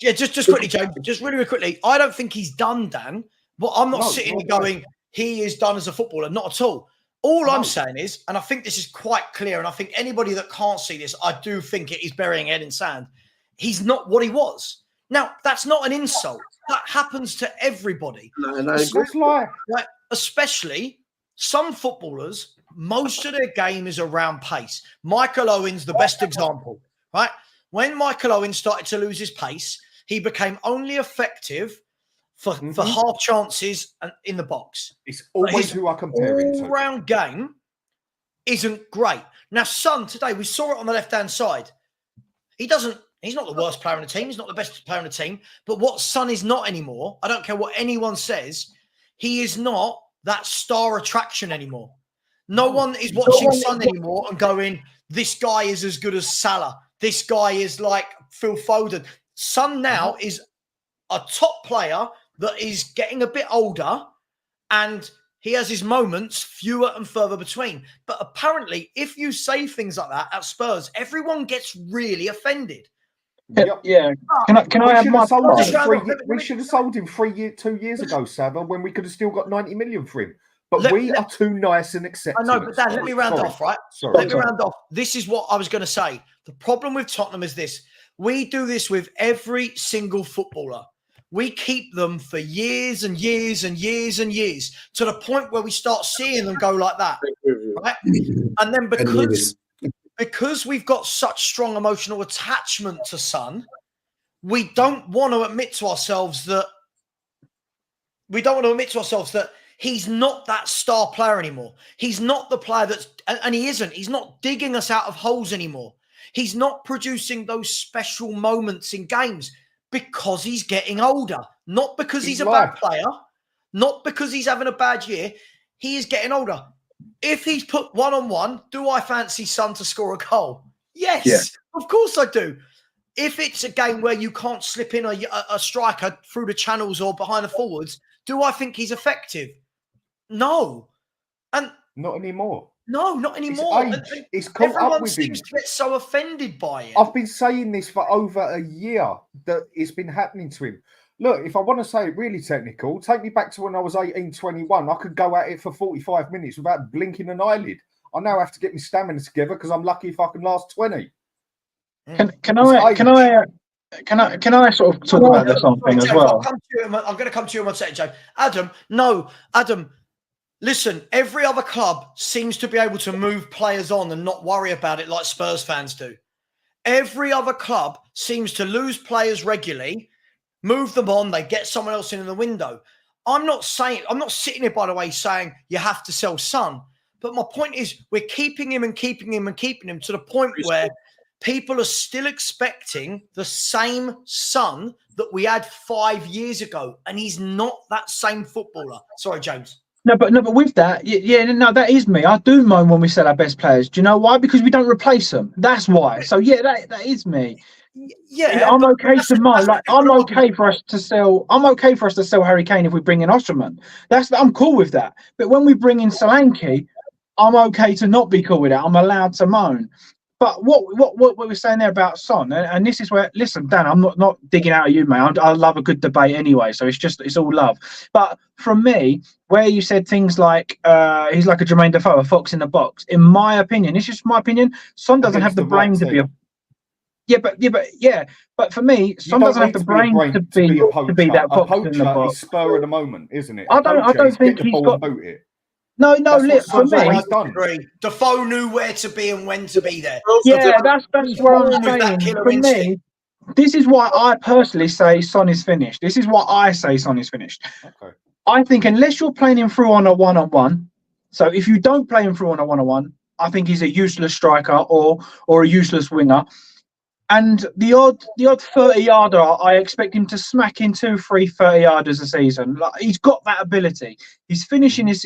Yeah, just quickly, James. Just really quickly. I don't think he's done, Dan. But I'm not sitting here going, he is done as a footballer. Not at all. All I'm saying is, and I think this is quite clear, and I think anybody that can't see this, I do think it is burying head in sand. He's not what he was. Now, that's not an insult. That happens to everybody. Especially some footballers, most of their game is around pace. Michael Owen's the best example, right? When Michael Owen started to lose his pace, he became only effective for half chances in the box. It's always who I compare him to. All-round game isn't great. Now, Son, today, we saw it on the left-hand side. He's not the worst player on the team. He's not the best player on the team. But what Son is not anymore, I don't care what anyone says, he is not that star attraction anymore. No one is watching Son anymore and going, this guy is as good as Salah. This guy is like Phil Foden. Son now is a top player that is getting a bit older, and he has his moments fewer and further between. But apparently, if you say things like that at Spurs, everyone gets really offended. Yeah. Can I have my we should have sold him 2 years ago, Sava, when we could have still got 90 million for him. But we are too nice and accepting. I know, but Dan, let me round off, right? Let me round off. This is what I was going to say. The problem with Tottenham is this. We do this with every single footballer. We keep them for years and years and years and years to the point where we start seeing them go like that. Right? And then because we've got such strong emotional attachment to Son, we don't want to admit to ourselves that he's not that star player anymore. He's not the player and he isn't. He's not digging us out of holes anymore. He's not producing those special moments in games because he's getting older. Not because he's a bad player, not because he's having a bad year. He is getting older. If he's put one-on-one, do I fancy Son to score a goal? Yes, of course I do. If it's a game where you can't slip in a striker through the channels or behind the forwards, do I think he's effective? No. And not anymore. No, not anymore. It's caught Everyone up with seems him. to get so offended by it. I've been saying this for over a year that it's been happening to him. Look, if I want to say it really technical, take me back to when I was 18, 21. I could go at it for 45 minutes without blinking an eyelid. I now have to get my stamina together because I'm lucky if I can last 20. Can I sort of talk about this thing as well? I'm going to come to you in one second, Joe. Adam, listen, every other club seems to be able to move players on and not worry about it like Spurs fans do. Every other club seems to lose players regularly, move them on, they get someone else in the window. I'm not sitting here, by the way, saying you have to sell Son. But my point is we're keeping him and keeping him and keeping him to the point where people are still expecting the same Son that we had 5 years ago. And he's not that same footballer. Sorry, James. No, but with that, that is me. I do moan when we sell our best players. Do you know why? Because we don't replace them. That's why. So that is me. Yeah, I'm okay to moan. Like I'm okay for us to sell. I'm okay for us to sell Harry Kane if we bring in Osterman. I'm cool with that. But when we bring in Solanke, I'm okay to not be cool with that. I'm allowed to moan. But what we're saying there about Son, and this is where, listen, Dan, I'm not digging out of you, mate. I love a good debate anyway, so it's all love. But from me, where you said things like he's like a Jermaine Defoe, a fox in the box. In my opinion, it's just my opinion. Son doesn't have the brain to be a but for me, Son doesn't have the brain to be that fox in the box. Is spur of the moment, isn't it? I don't think he's got. No, for me, Defoe knew where to be and when to be there. Yeah, that's what I'm saying. this is why I personally say Son is finished. This is why I say Son is finished. Okay. I think unless you're playing him through on a one-on-one, so if you don't play him through on a one-on-one, I think he's a useless striker or a useless winger. And the odd 30-yarder, I expect him to smack in 2, 3 30-yarders a season. Like, he's got that ability. His finishing is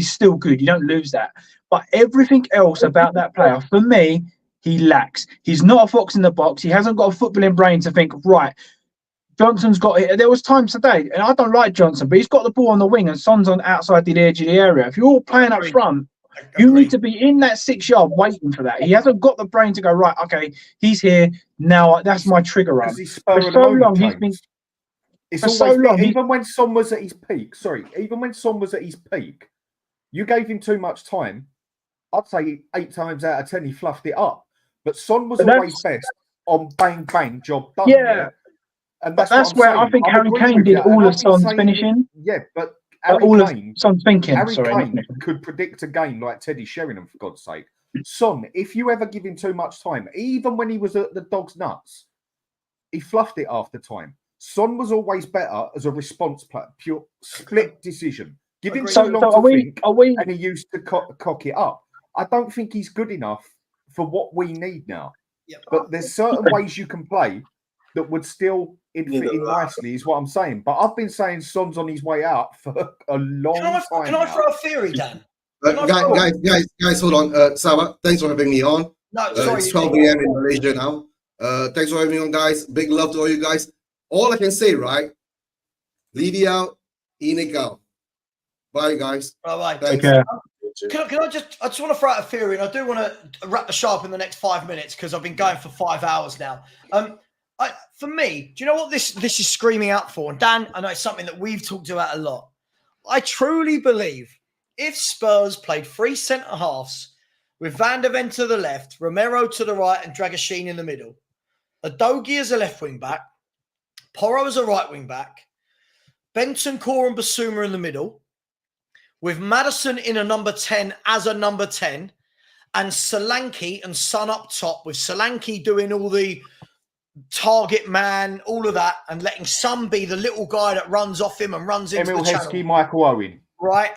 still good. You don't lose that. But everything else about that player, for me, he lacks. He's not a fox in the box. He hasn't got a footballing brain to think, right, Johnson's got it. There was times today, and I don't like Johnson, but he's got the ball on the wing and Son's on outside the edge of the area. If you're all playing up front, you need to be in that 6 yard waiting for that. He hasn't got the brain to go, right, okay, he's here. Now that's my trigger run. For so long, he's been... It's always been, even when Son was at his peak, you gave him too much time. I'd say 8 times out of 10, he fluffed it up. But Son was always best on bang, bang, job done. Yeah. And that's where I think Harry Kane did all of Son's finishing. Yeah, but Son's thinking. Harry Kane could predict a game like Teddy Sheringham, for God's sake. Son, if you ever give him too much time, even when he was at the dog's nuts, he fluffed it after time. Son was always better as a response player, pure split decision. Give him too long to think, and he used to cock it up. I don't think he's good enough for what we need now. Yep. But there's certain ways you can play that would still fit in nicely, is what I'm saying. But I've been saying Son's on his way out for a long time. Can I throw a theory, Dan? Guys, hold on. Saba, thanks for having me on. No, sorry. It's 12 a.m. in Malaysia now. Thanks for having me on, guys. Big love to all you guys. All I can say, right? Levy out, Enoch out. Bye, guys. Bye-bye. Take care. Can I just want to throw out a theory, and I do want to wrap the show up in the next 5 minutes because I've been going for 5 hours now. For me, do you know what this is screaming out for? And Dan, I know it's something that we've talked about a lot. I truly believe if Spurs played 3 centre-halves with Van der Ven to the left, Romero to the right, and Dragashin in the middle, Udogie as a left wing-back, Porro as a right wing-back, Bentancur and Basuma in the middle, with Maddison in a number 10 as a number 10, and Solanke and Son up top, with Solanke doing all the target man, all of that, and letting Son be the little guy that runs off him and runs into Emil the Heskey, channel. Michael Owen. Right?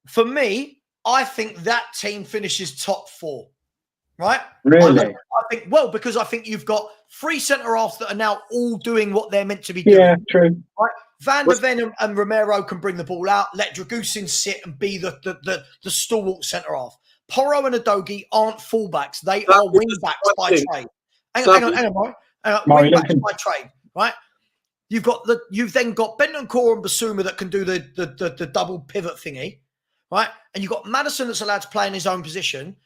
For me, I think that team finishes top 4. Right? Really? I think, because I think you've got 3 centre-halves that are now all doing what they're meant to be doing. Yeah, true. Right? Van der Ven and Romero can bring the ball out, let Dragusin sit and be the stalwart centre-half. Porro and Udogie aren't fullbacks. They are wing-backs by trade. Hang on. Wing-backs by trade, right? You've then got Bentancur and Basuma that can do the double pivot thingy, right? And you've got Maddison that's allowed to play in his own position.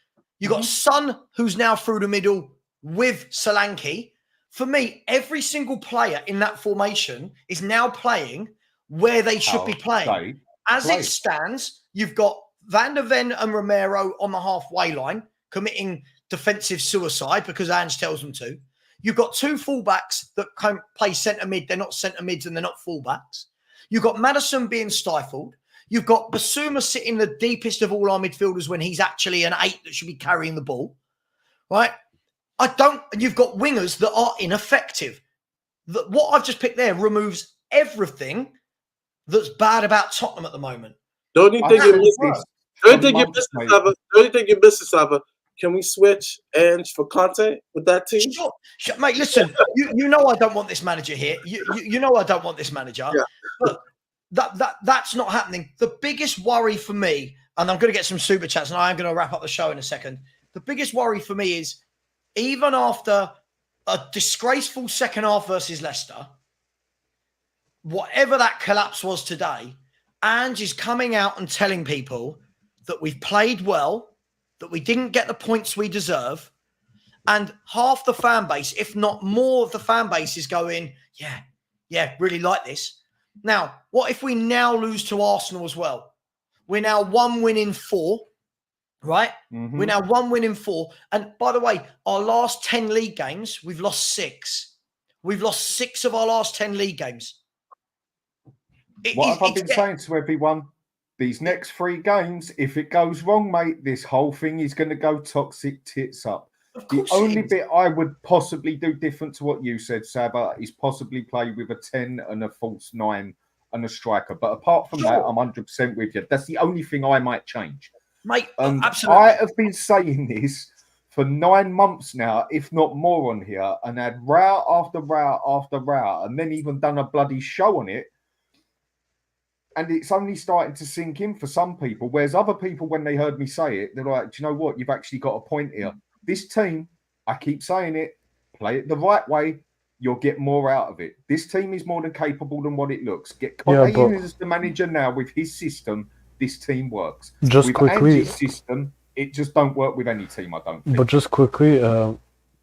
You've got Son, who's now through the middle with Solanke. For me, every single player in that formation is now playing where they should be playing. As it stands, you've got Van der Ven and Romero on the halfway line committing defensive suicide because Ange tells them to. You've got 2 fullbacks that can play centre mid. They're not centre mids and they're not fullbacks. You've got Maddison being stifled. You've got Basuma sitting the deepest of all our midfielders when he's actually an 8 that should be carrying the ball, right? And you've got wingers that are ineffective. What I've just picked there removes everything that's bad about Tottenham at the moment. Don't you think you're missing, Saba? Can we switch Ange for Conte with that team? Sure. Mate, listen, you know I don't want this manager here. You know I don't want this manager. Yeah. But that's not happening. The biggest worry for me, and I'm going to get some super chats, and I am going to wrap up the show in a second. The biggest worry for me is even after a disgraceful second half versus Leicester, whatever that collapse was today, Ange is coming out and telling people that we've played well, that we didn't get the points we deserve, and half the fan base, if not more of the fan base, is going, yeah, really like this. Now, what if we now lose to Arsenal as well? We're now 1 win in 4, right? Mm-hmm. We're now 1 win in 4. And by the way, our last 10 league games, we've lost 6. We've lost 6 of our last 10 league games. What have I been saying to everyone? These next 3 games, if it goes wrong, mate, this whole thing is going to go toxic tits up. The only bit I would possibly do different to what you said, Saba, is possibly play with a 10 and a false 9 and a striker. But apart from that, I'm 100% with you. That's the only thing I might change. Mate, absolutely. I have been saying this for 9 months now, if not more on here, and had row after row after row, and then even done a bloody show on it. And it's only starting to sink in for some people, whereas other people, when they heard me say it, they're like, do you know what? You've actually got a point here. This team, I keep saying it, play it the right way, you'll get more out of it. This team is more than capable than what it looks. Get Conte in as the manager now with his system, this team works. Just with quickly, Ange's system, it just don't work with any team, I don't think. But just quickly,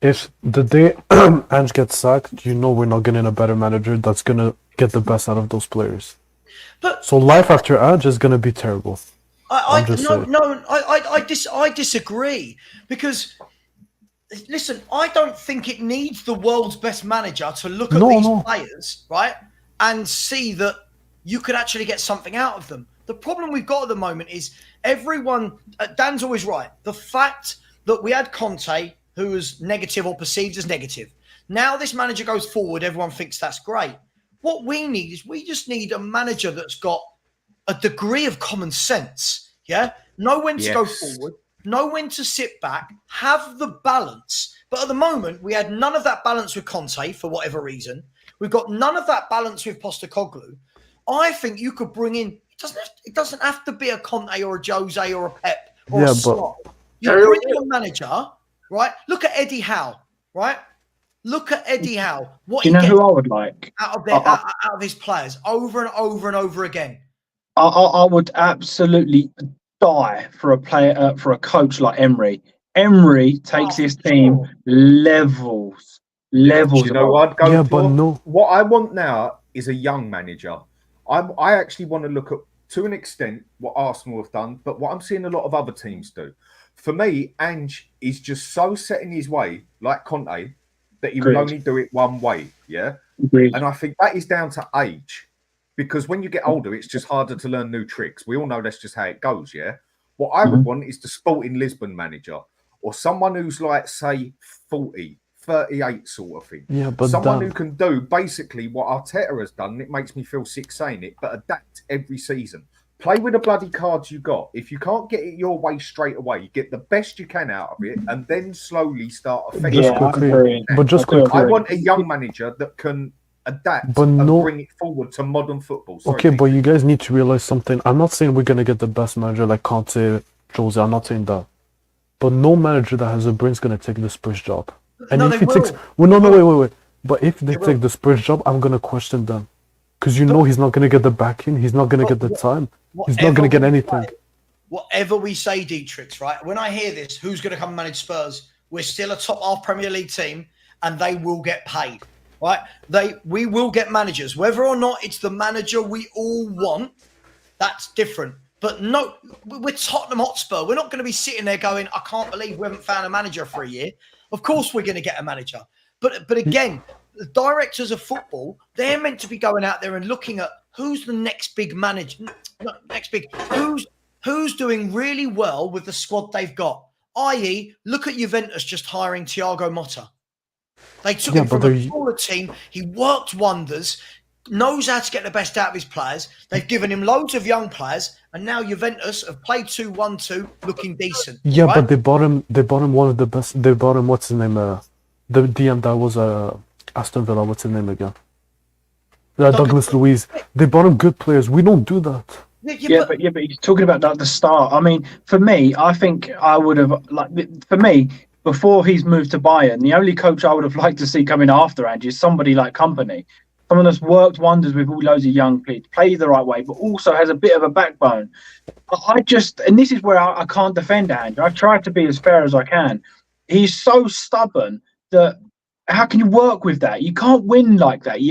if the day Ange gets sacked, you know we're not getting a better manager that's going to get the best out of those players. So life after Ange is going to be terrible. I disagree, because listen, I don't think it needs the world's best manager to look at these players, right, and see that you could actually get something out of them. The problem we've got at the moment is everyone, Dan's always right. The fact that we had Conte, who was negative or perceived as negative. Now this manager goes forward, everyone thinks that's great. What we need is we just need a manager that's got a degree of common sense. Yeah. Know when to go forward, know when to sit back, have the balance. But at the moment, we had none of that balance with Conte for whatever reason. We've got none of that balance with Postecoglou. I think you could bring in, it doesn't have to be a Conte or a Jose or a Pep or a Slot. You bring in a manager, right? Look at Eddie Howe, right? Look at Eddie Howe. What you know who I would like out of his players over and over and over again. I would absolutely die for a player, for a coach like Emery. Emery takes his team levels. You know what I'd go for? What I want now is a young manager. I actually want to look at, to an extent, what Arsenal have done, but what I'm seeing a lot of other teams do. For me, Ange is just so set in his way, like Conte, that he will only do it one way. Yeah. And I think that is down to age. Because when you get older, it's just harder to learn new tricks. We all know that's just how it goes, yeah? What I would want is the Sporting Lisbon manager, or someone who's like, say, 40, 38 sort of thing. Yeah, but someone who can do basically what Arteta has done, and it makes me feel sick saying it, but adapt every season. Play with the bloody cards you got. If you can't get it your way straight away, get the best you can out of it, and then slowly start affecting it. I want a young manager that can adapt and bring it forward to modern football. Sorry, but you guys need to realize something. I'm not saying we're going to get the best manager like Conte, Jose. I'm not saying that. But no manager that has a brain is going to take the Spurs job. And if he takes... wait. But if they take the Spurs job, I'm going to question them. Because you know he's not going to get the backing. He's not going to get the time. He's not going to get anything. Whatever we say, Dietrich, right? When I hear this, who's going to come and manage Spurs? We're still a top half Premier League team, and they will get paid. Right? We will get managers. Whether or not it's the manager we all want, that's different. But no, we're Tottenham Hotspur. We're not going to be sitting there going, I can't believe we haven't found a manager for a year. Of course we're going to get a manager. But again, the directors of football, they're meant to be going out there and looking at who's the next big manager, who's doing really well with the squad they've got. I.e., look at Juventus just hiring Thiago Motta. They took him from a smaller team. He worked wonders, knows how to get the best out of his players. They've given him loads of young players, and now Juventus have played 2-1-2, looking decent. Yeah, right? But they bought him one of the best. They bought him, what's his name? The DM that was Aston Villa. What's his name again? Douglas Luiz. They bought him good players. We don't do that. But he's talking about the start. I mean, for me, I think I would have before he's moved to Bayern, the only coach I would have liked to see coming after Ange is somebody like Company. Someone that's worked wonders with loads of young kids, plays the right way, but also has a bit of a backbone. And this is where I can't defend Ange. I've tried to be as fair as I can. He's so stubborn that how can you work with that? You can't win like that.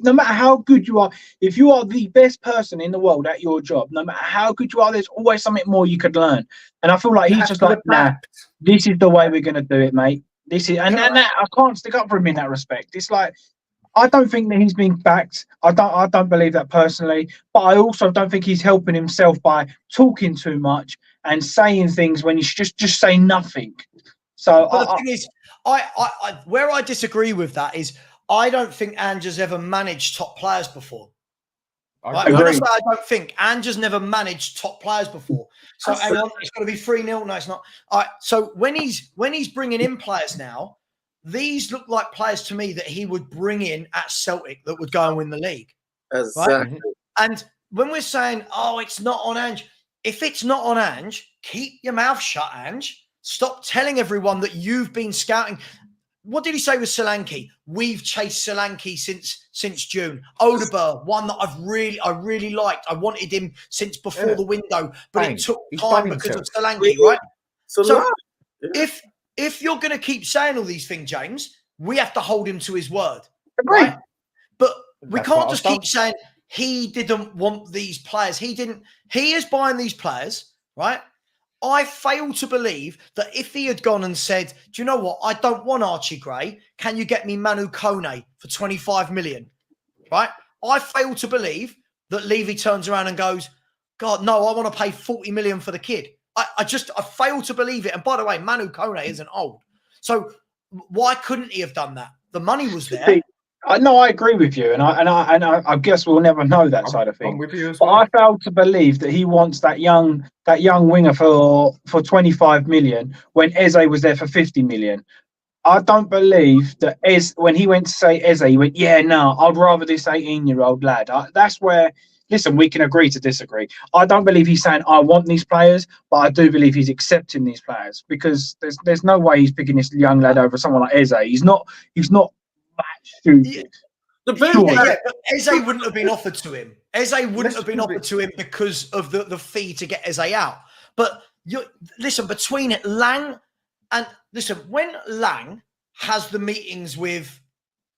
No matter how good you are, if you are the best person in the world at your job, no matter how good you are, there's always something more you could learn. And I feel like he's just like, nah, this is the way we're going to do it, mate. This is, and I can't stick up for him in that respect. It's like, I don't think that he's been backed. I don't believe that personally, but I also don't think he's helping himself by talking too much and saying things when he should just say nothing. So, but the thing is, I where I disagree with that is I don't think Ange has ever managed top players before. Right? When I say I don't think, Ange has never managed top players before. So hang on, it's going to be 3-0. No, it's not. All right. So when he's bringing in players now, these look like players to me that he would bring in at Celtic that would go and win the league. Exactly. Right? And when we're saying, oh, it's not on Ange, if it's not on Ange, keep your mouth shut, Ange. Stop telling everyone that you've been scouting. What did he say with Solanke? We've chased Solanke since June. Odegaard, one that I really liked. I wanted him since before the window, but it took time because of Solanke, right? So if you're going to keep saying all these things, James, we have to hold him to his word, right? But we can't just keep saying he didn't want these players. He is buying these players, right? I fail to believe that if he had gone and said, do you know what? I don't want Archie Gray. Can you get me Manu Kone for 25 million? Right? I fail to believe that Levy turns around and goes, God, no, I want to pay 40 million for the kid. I fail to believe it. And by the way, Manu Kone isn't old. So why couldn't he have done that? The money was there. No, I agree with you, and I guess we'll never know that side of things. I'm with you as but well. I fail to believe that he wants that young winger for 25 million when Eze was there for 50 million. I don't believe that when he went to say Eze, he went, yeah, no, I'd rather this 18-year-old lad. That's where, listen, we can agree to disagree. I don't believe he's saying I want these players, but I do believe he's accepting these players because there's no way he's picking this young lad over someone like Eze. He's not stupid. But Eze wouldn't have been offered to him. Eze wouldn't have been offered to him because of the fee to get Eze out. But listen, between it, Lang and listen, when Lang has the meetings with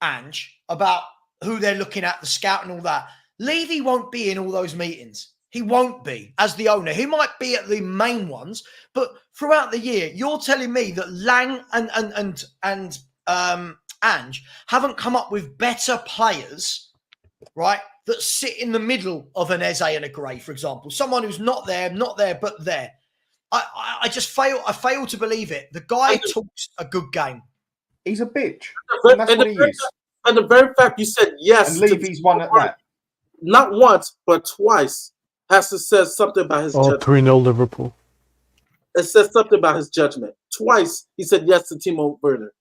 Ange about who they're looking at, the scout and all that, Levy won't be in all those meetings. He won't be as the owner. He might be at the main ones, but throughout the year, you're telling me that Lang and Ange haven't come up with better players, right, that sit in the middle of an Eze and a Gray, for example. Someone who's not there, but there. I fail to believe it. The guy talks a good game. He's a bitch. And that's what he is. And the very fact you said yes. And Levy's one at that. Not once, but twice has to say something about his judgment. 3-0 Liverpool. It says something about his judgment. Twice he said yes to Timo Werner.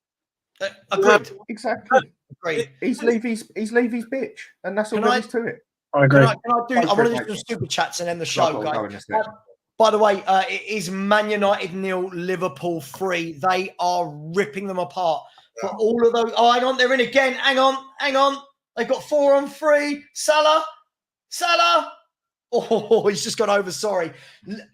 Agreed. Exactly. Agreed. He's Levy's bitch, and that's all there is to it. I agree. I want to do some super chats and end the show, guys. By the way, it is Man United 0, Liverpool 3. They are ripping them apart for all of those. Oh, hang on, they're in again. Hang on. They've got 4 on 3. Salah. Oh, he's just gone over. Sorry.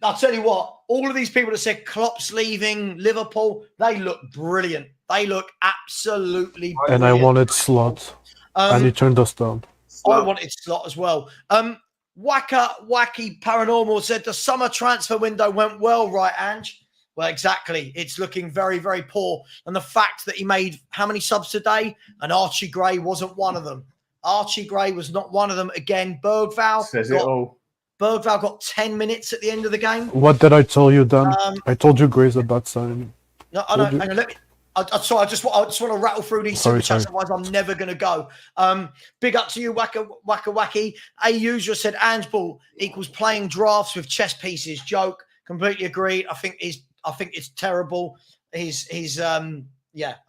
I'll tell you what. All of these people that said Klopp's leaving Liverpool, they look brilliant. They look absolutely brilliant. And I wanted Slot, and he turned us down. I wanted Slot as well. Wacky Paranormal said the summer transfer window went well, right, Ange? Well, exactly. It's looking very, very poor. And the fact that he made how many subs today? And Archie Gray wasn't one of them. Archie Gray was not one of them. Again, Bergvall got 10 minutes at the end of the game. What did I tell you, Dan? I told you Gray's a bad sign. No, I don't. Hang on, let me. I just want to rattle through these super chats, otherwise I'm never going to go. Big up to you, Wacky. A user said Ange Ball equals playing drafts with chess pieces. Joke. Completely agreed. I think it's terrible. I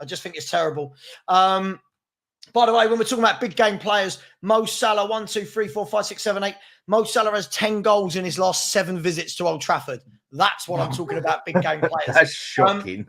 just think it's terrible. By the way, when we're talking about big game players, Mo Salah, 1, 2, 3, 4, 5, 6, 7, 8. Mo Salah has 10 goals in his last 7 visits to Old Trafford. That's what I'm talking about, big game players. That's shocking.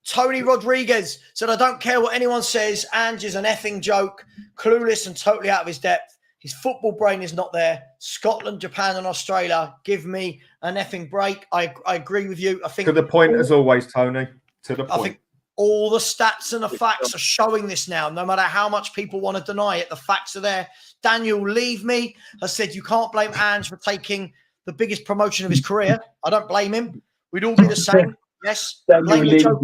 Tony Rodriguez said, I don't care what anyone says. Ange is an effing joke, clueless and totally out of his depth. His football brain is not there. Scotland, Japan and Australia, give me an effing break. I agree with you. I think to the point as always, Tony. To the point. I think all the stats and the facts are showing this now. No matter how much people want to deny it, the facts are there. Daniel Leave Me has said you can't blame Ange for taking the biggest promotion of his career. I don't blame him. We'd all be the same. Yes. Blame the Joker.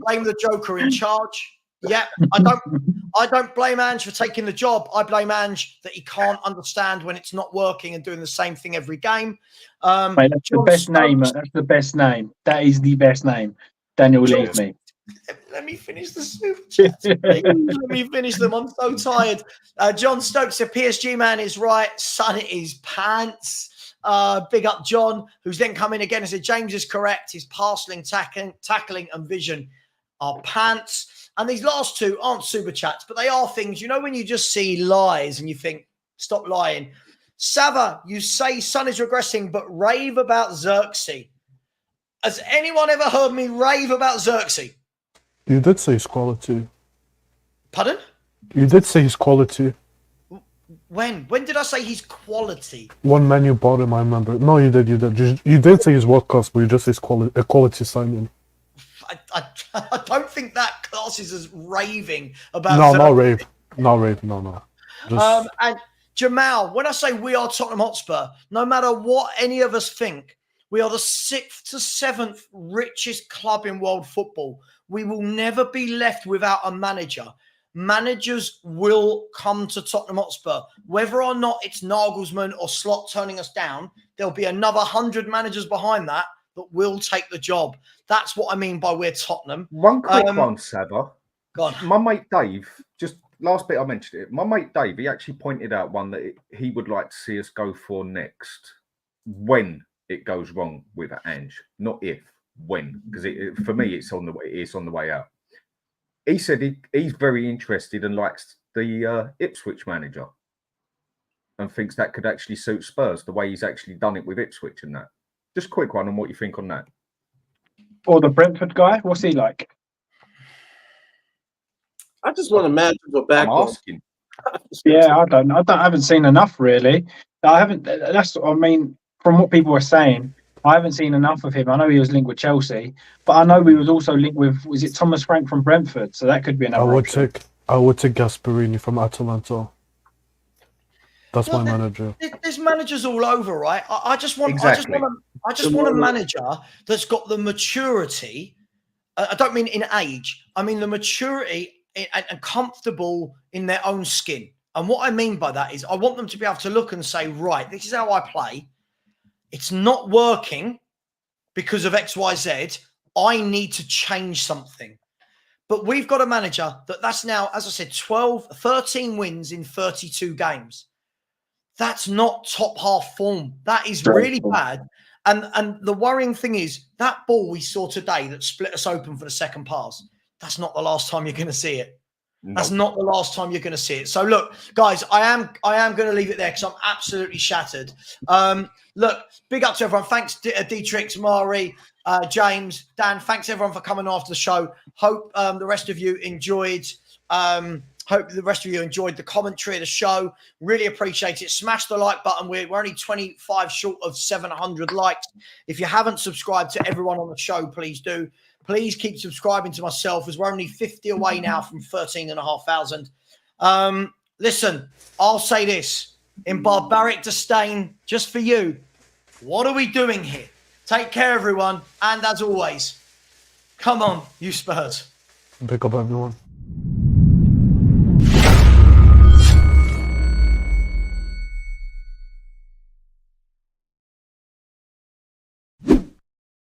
Blame the Joker in charge. Yeah, I don't blame Ange for taking the job. I blame Ange that he can't understand when it's not working and doing the same thing every game. Mate, that's the best name. That's the best name. That is the best name. Daniel, leave me. Let me finish the super chats. Let me finish them. I'm so tired. John Stokes said PSG man is right. Son is pants. Big up John, who's then come in again and said James is correct. His passing, tackling, and vision are pants. And these last two aren't super chats, but they are things, you know, when you just see lies and you think, stop lying. Sava, you say Son is regressing, but rave about Xerxes. Has anyone ever heard me rave about Xerxes? You did say his quality. Pardon? You did say his quality. When? When did I say his quality? One man you bought him, I remember. No, you did. You did say his world class, but you just say a quality signing. I don't think that classes as raving about. No, not rave. Not rave. No. Just... And Jamal, when I say we are Tottenham Hotspur, no matter what any of us think, we are the 6th to 7th richest club in world football. We will never be left without a manager. Managers will come to Tottenham Hotspur. Whether or not it's Nagelsmann or Slot turning us down, there'll be another 100 managers behind that will take the job. That's what I mean by we're Tottenham. One quick one, Sava. Go on. My mate Dave, just last bit I mentioned it. My mate Dave, he actually pointed out one that he would like to see us go for next when it goes wrong with Ange, not if, when, because for me it's on the way out. He said he's very interested and likes the Ipswich manager and thinks that could actually suit Spurs the way he's actually done it with Ipswich and that. Just a quick one on what you think on that. Or the Brentford guy, what's he like? I just want to imagine we're back. I'm asking. Yeah, I haven't seen enough really. That's what I mean. From what people were saying, I haven't seen enough of him. I know he was linked with Chelsea, but I know he was also linked with, was it Thomas Frank from Brentford? So that could be another option. I would take Gasperini from Atalanta. That's my manager. There's managers all over, right? I just want a manager that's got the maturity. I don't mean in age. I mean the maturity and comfortable in their own skin. And what I mean by that is I want them to be able to look and say, right, this is how I play. It's not working because of X, Y, Z. I need to change something. But we've got a manager that's now, as I said, 13 wins in 32 games. That's not top half form. That is really bad. And the worrying thing is that ball we saw today that split us open for the second pass, that's not the last time you're going to see it. No. That's not the last time you're going to see it. So look, guys, I am going to leave it there because I'm absolutely shattered. Look, big up to everyone. Thanks, Dietrich, Mari, James, Dan. Thanks everyone for coming after the show. Hope the rest of you enjoyed. Hope the rest of you enjoyed the commentary of the show. Really appreciate it. Smash the like button. We're only 25 short of 700 likes. If you haven't subscribed to everyone on the show, please do. Please keep subscribing to myself as we're only 50 away now from 13,500. Listen, I'll say this. In barbaric disdain, just for you, what are we doing here? Take care, everyone. And as always, come on, you Spurs. Pick up everyone.